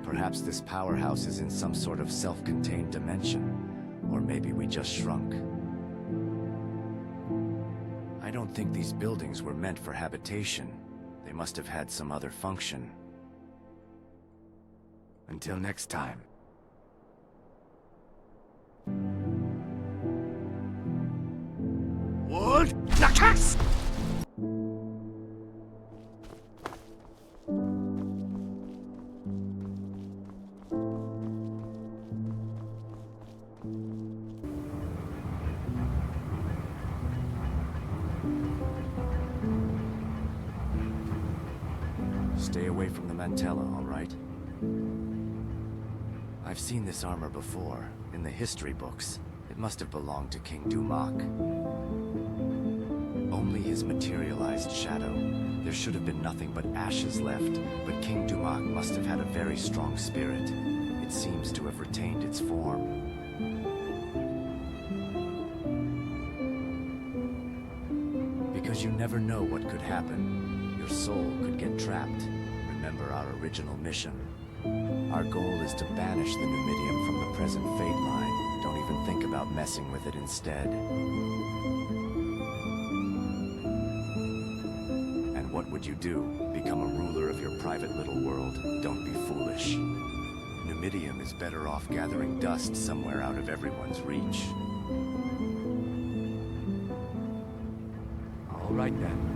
Perhaps this powerhouse is in some sort of self-contained dimension, or maybe we just shrunk. I don't think these buildings were meant for habitation. They must have had some other function. Until next time. What? Nexus! Stay away from the Mantella, all right? I've seen this armor before, in the history books. It must have belonged to King Dwmer. Only his materialized shadow. There should have been nothing but ashes left, but King Dwmer must have had a very strong spirit. It seems to have retained its form. Because you never know what could happen. Your soul could get trapped. Remember our original mission. Our goal is to banish the Numidium from the present fate line. Don't even think about messing with it instead. And what would you do? Become a ruler of your private little world? Don't be foolish. Numidium is better off gathering dust somewhere out of everyone's reach. All right then.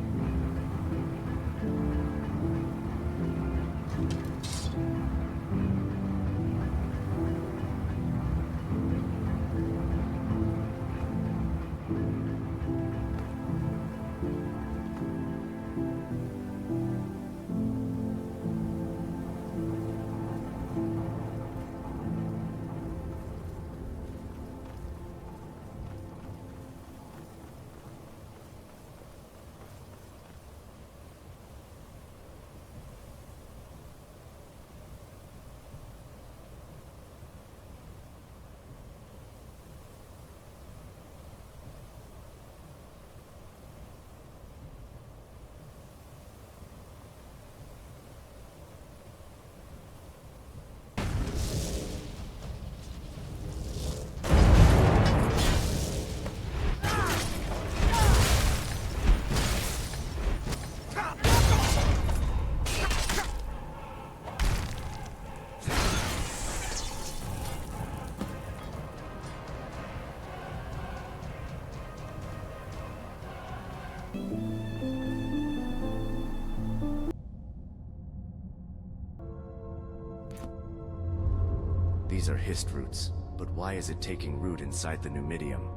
These are Hist roots, but why is it taking root inside the Numidium?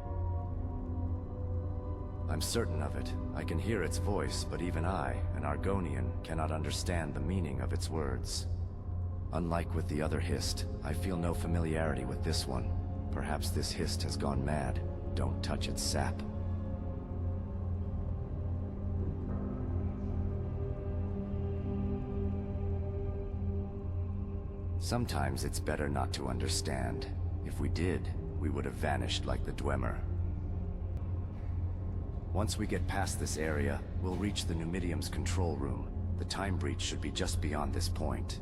I'm certain of it. I can hear its voice, but even I, an Argonian, cannot understand the meaning of its words. Unlike with the other Hist, I feel no familiarity with this one. Perhaps this Hist has gone mad. Don't touch its sap. Sometimes it's better not to understand. If we did, we would have vanished like the Dwmer. Once we get past this area, we'll reach the Numidium's control room. The time breach should be just beyond this point.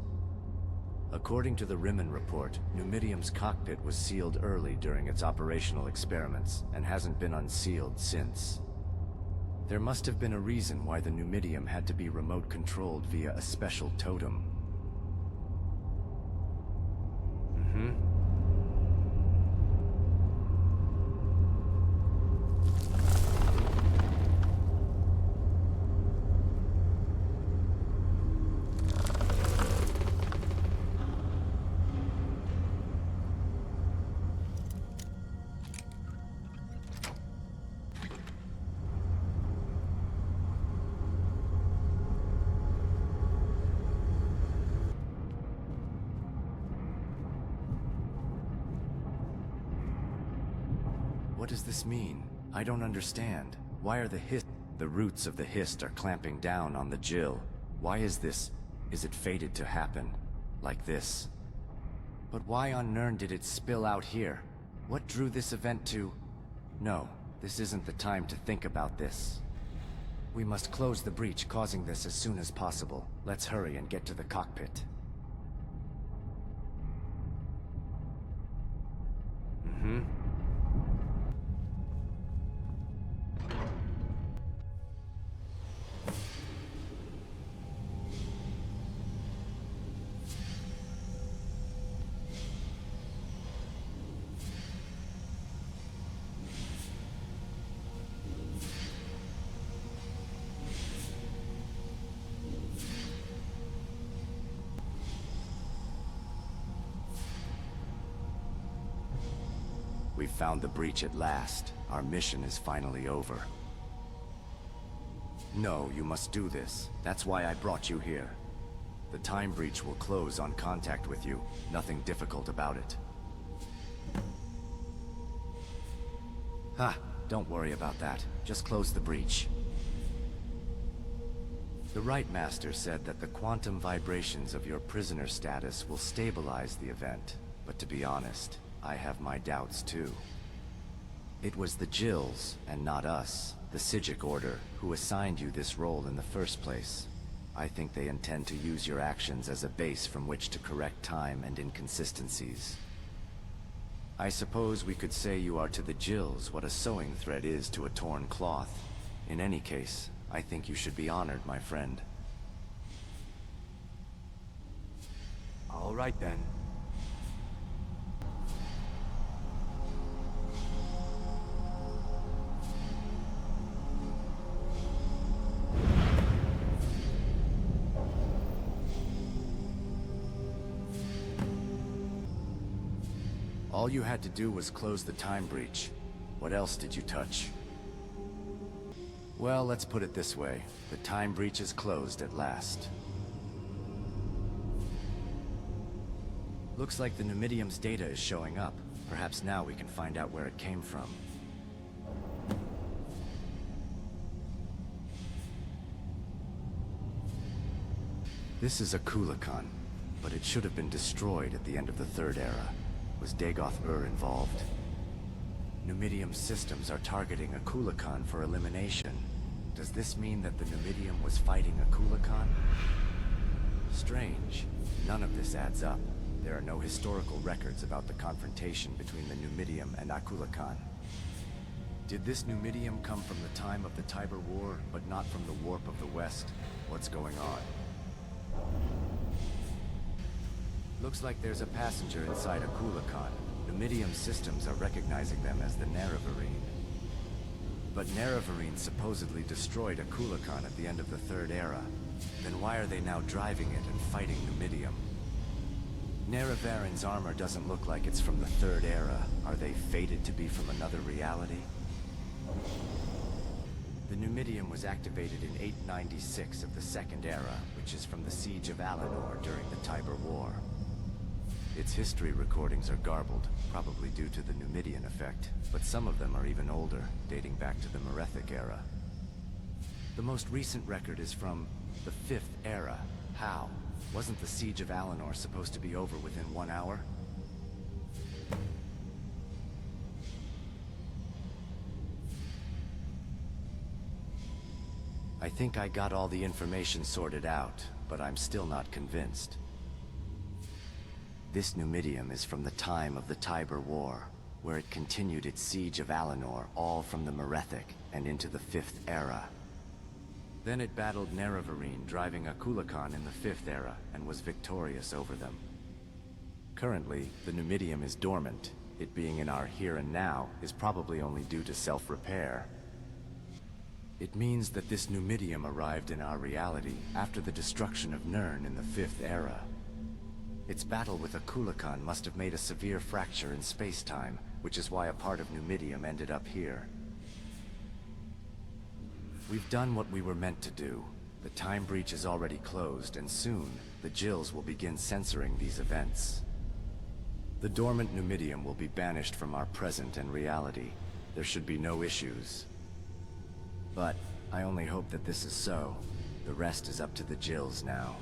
According to the Rimmen report, Numidium's cockpit was sealed early during its operational experiments, and hasn't been unsealed since. There must have been a reason why the Numidium had to be remote controlled via a special totem. What does this mean? I don't understand. Why are the Hist... The roots of the Hist are clamping down on the Jill. Why is this... Is it fated to happen? Like this? But why on Nirn did it spill out here? What drew this event to... No, this isn't the time to think about this. We must close the breach causing this as soon as possible. Let's hurry and get to the cockpit. We've found the breach at last. Our mission is finally over. No, you must do this. That's why I brought you here. The time breach will close on contact with you. Nothing difficult about it. Ha! Don't worry about that. Just close the breach. The Right Master said that the quantum vibrations of your prisoner status will stabilize the event. But to be honest, I have my doubts too. It was the Jills, and not us, the Psijic Order, who assigned you this role in the first place. I think they intend to use your actions as a base from which to correct time and inconsistencies. I suppose we could say you are to the Jills what a sewing thread is to a torn cloth. In any case, I think you should be honored, my friend. All right then. All you had to do was close the time breach. What else did you touch? Well, let's put it this way. The time breach is closed at last. Looks like the Numidium's data is showing up. Perhaps now we can find out where it came from. This is a Kulikan, but it should have been destroyed at the end of the Third Era. Was DAc0da involved? Numidium systems are targeting a Kulikan for elimination. Does this mean that the Numidium was fighting a Kulikan? Strange. None of this adds up. There are no historical records about the confrontation between the Numidium and a Kulikan. Did this Numidium come from the time of the Tiber War, but not from the warp of the West? What's going on? Looks like there's a passenger inside a Kulikan. Numidium systems are recognizing them as the Nerevarine. But Nerevarine supposedly destroyed a Kulikan at the end of the Third Era. Then why are they now driving it and fighting Numidium? Nerevarine's armor doesn't look like it's from the Third Era. Are they fated to be from another reality? The Numidium was activated in 896 of the Second Era, which is from the Siege of Alanor during the Tiber War. Its history recordings are garbled, probably due to the Numidian effect, but some of them are even older, dating back to the Merethic era. The most recent record is from the 5th Era. How? Wasn't the Siege of Alanor supposed to be over within 1 hour? I think I got all the information sorted out, but I'm still not convinced. This Numidium is from the time of the Tiber War, where it continued its siege of Alanor, all from the Merethic and into the 5th Era. Then it battled Nerevarine, driving a Kulakon in the 5th era, and was victorious over them. Currently, the Numidium is dormant. It being in our here and now is probably only due to self-repair. It means that this Numidium arrived in our reality after the destruction of Nirn in the 5th era. Its battle with a Kulakon must have made a severe fracture in space-time, which is why a part of Numidium ended up here. We've done what we were meant to do. The time breach is already closed, and soon, the Jills will begin censoring these events. The dormant Numidium will be banished from our present and reality. There should be no issues. But I only hope that this is so. The rest is up to the Jills now.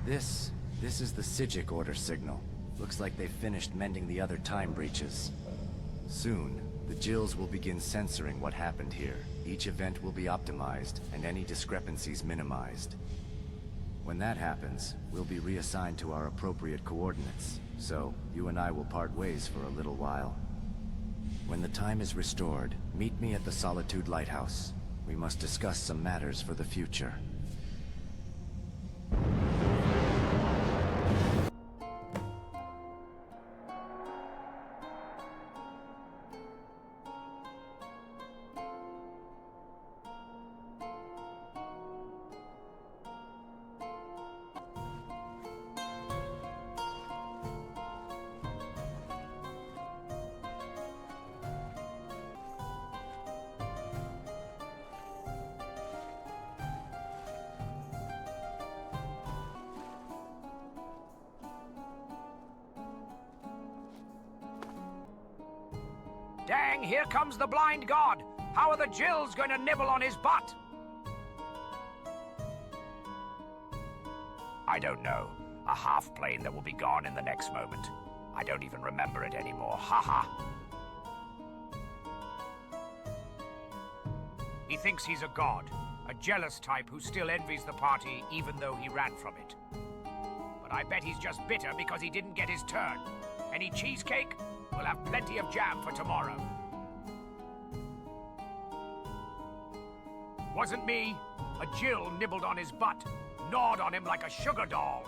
This is the Psijic Order signal. Looks like they've finished mending the other time breaches. Soon, the Jills will begin censoring what happened here. Each event will be optimized, and any discrepancies minimized. When that happens, we'll be reassigned to our appropriate coordinates, so you and I will part ways for a little while. When the time is restored, meet me at the Solitude Lighthouse. We must discuss some matters for the future. Dang, here comes the blind god! How are the Jills going to nibble on his butt? I don't know. A half-plane that will be gone in the next moment. I don't even remember it anymore. Haha! He thinks he's a god. A jealous type who still envies the party even though he ran from it. But I bet he's just bitter because he didn't get his turn. Any cheesecake? We'll have plenty of jam for tomorrow. Wasn't me. A Jill nibbled on his butt, gnawed on him like a sugar doll.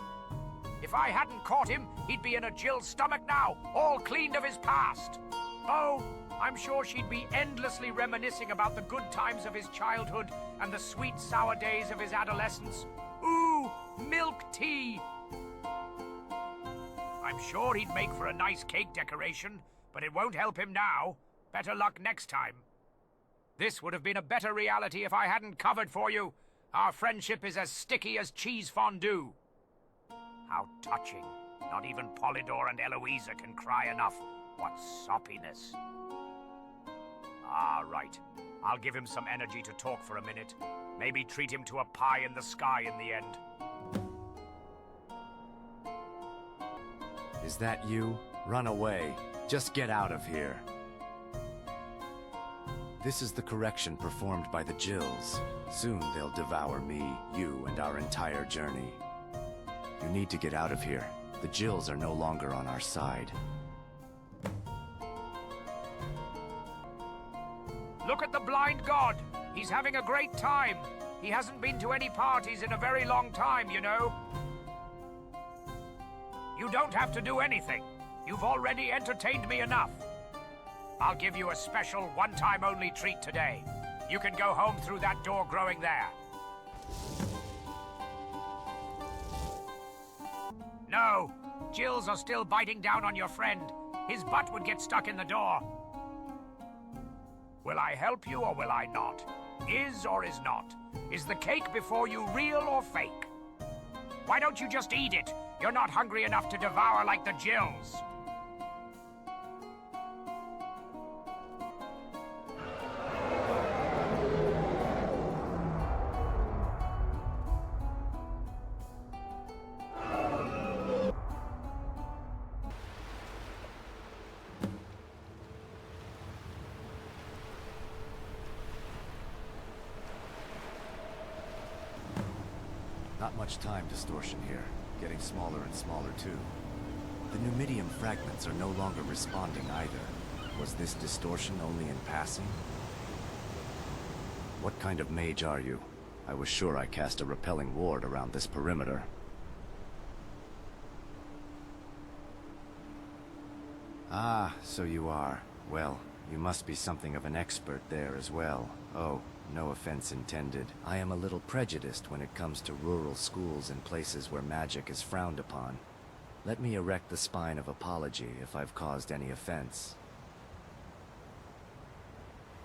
If I hadn't caught him, he'd be in a Jill's stomach now, all cleaned of his past. Oh, I'm sure she'd be endlessly reminiscing about the good times of his childhood and the sweet, sour days of his adolescence. Ooh, milk tea! I'm sure he'd make for a nice cake decoration, but it won't help him now. Better luck next time. This would have been a better reality if I hadn't covered for you. Our friendship is as sticky as cheese fondue. How touching. Not even Polydor and Eloisa can cry enough. What soppiness. Ah, right. I'll give him some energy to talk for a minute. Maybe treat him to a pie in the sky in the end. Is that you? Run away. Just get out of here. This is the correction performed by the Jills. Soon they'll devour me, you, and our entire journey. You need to get out of here. The Jills are no longer on our side. Look at the blind god. He's having a great time. He hasn't been to any parties in a very long time, you know. You don't have to do anything. You've already entertained me enough. I'll give you a special one-time only treat today. You can go home through that door growing there. No, Jills are still biting down on your friend. His butt would get stuck in the door. Will I help you or will I not? Is or is not? Is the cake before you real or fake? Why don't you just eat it? You're not hungry enough to devour like the Jills. Not much time distortion here. Getting smaller and smaller, too. The Numidium fragments are no longer responding either. Was this distortion only in passing? What kind of mage are you? I was sure I cast a repelling ward around this perimeter. Ah, so you are. Well, you must be something of an expert there as well. Oh, no offense intended. I am a little prejudiced when it comes to rural schools and places where magic is frowned upon. Let me erect the spine of apology if I've caused any offense.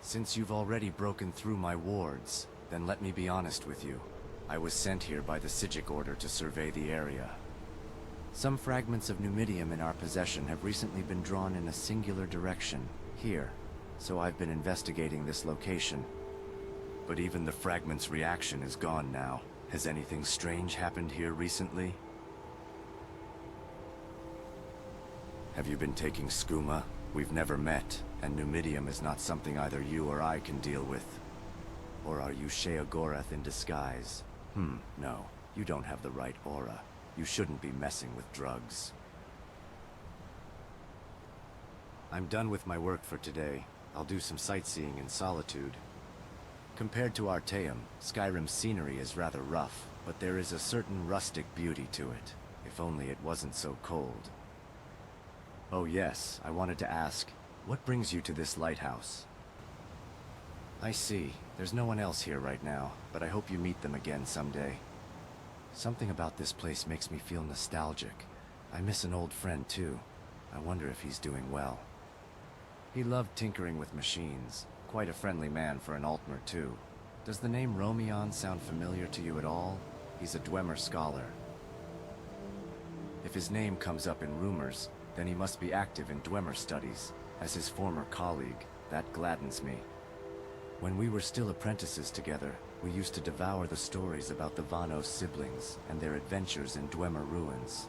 Since you've already broken through my wards, then let me be honest with you. I was sent here by the Psijic Order to survey the area. Some fragments of Numidium in our possession have recently been drawn in a singular direction, here, so I've been investigating this location. But even the fragment's reaction is gone now. Has anything strange happened here recently? Have you been taking skooma? We've never met, and Numidium is not something either you or I can deal with. Or are you Sheogorath in disguise? No. You don't have the right aura. You shouldn't be messing with drugs. I'm done with my work for today. I'll do some sightseeing in solitude. Compared to Artaeum, Skyrim's scenery is rather rough, but there is a certain rustic beauty to it. If only it wasn't so cold. Oh yes, I wanted to ask, what brings you to this lighthouse? I see. There's no one else here right now, but I hope you meet them again someday. Something about this place makes me feel nostalgic. I miss an old friend too. I wonder if he's doing well. He loved tinkering with machines. Quite a friendly man for an Altmer too. Does the name Romion sound familiar to you at all? He's a Dwmer scholar. If his name comes up in rumors, then he must be active in Dwmer studies. As his former colleague, that gladdens me. When we were still apprentices together, we used to devour the stories about the Vanos siblings and their adventures in Dwmer ruins.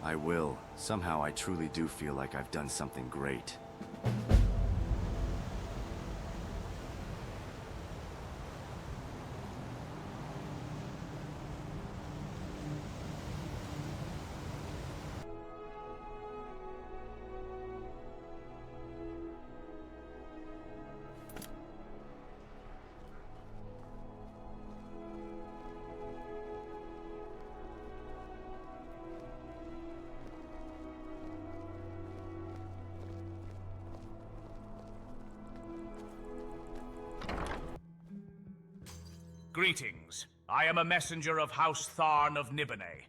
I will. Somehow I truly do feel like I've done something great. Greetings. I am a messenger of House Tharn of Nibene.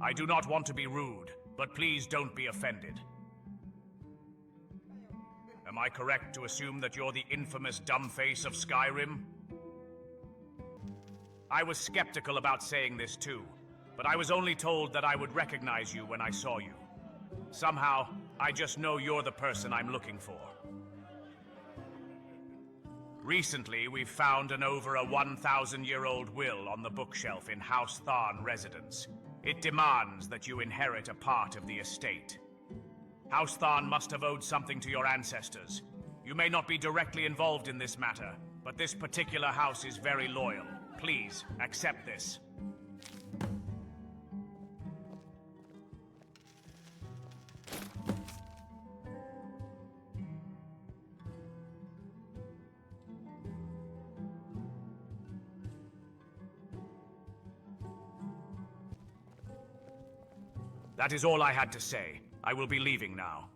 I do not want to be rude, but please don't be offended. Am I correct to assume that you're the infamous dumbface of Skyrim? I was skeptical about saying this too, but I was only told that I would recognize you when I saw you. Somehow, I just know you're the person I'm looking for. Recently, we've found an over 1,000-year-old will on the bookshelf in House Tharn residence. It demands that you inherit a part of the estate. House Tharn must have owed something to your ancestors. You may not be directly involved in this matter, but this particular house is very loyal. Please, accept this. That is all I had to say. I will be leaving now.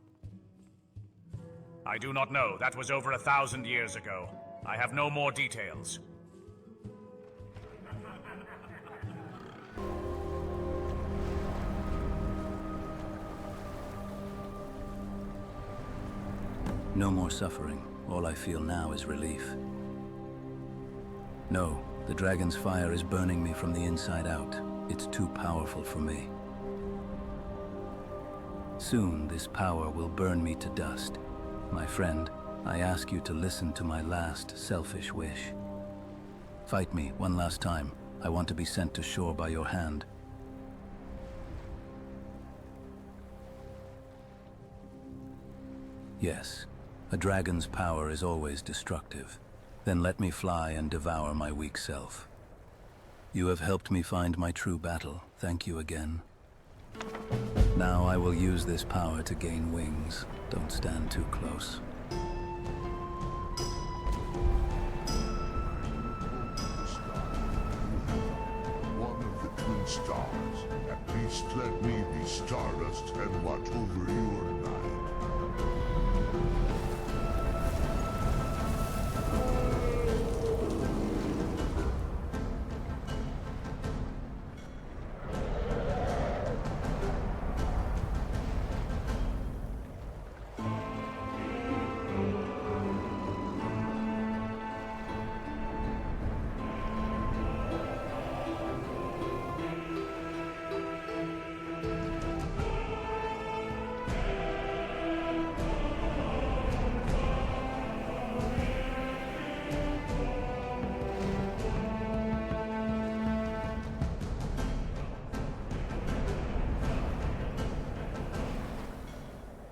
I do not know. That was over 1,000 years ago. I have no more details. No more suffering. All I feel now is relief. No, the dragon's fire is burning me from the inside out. It's too powerful for me. Soon, this power will burn me to dust. My friend, I ask you to listen to my last selfish wish. Fight me one last time. I want to be sent to shore by your hand. Yes, a dragon's power is always destructive. Then let me fly and devour my weak self. You have helped me find my true battle. Thank you again. Now I will use this power to gain wings. Don't stand too close.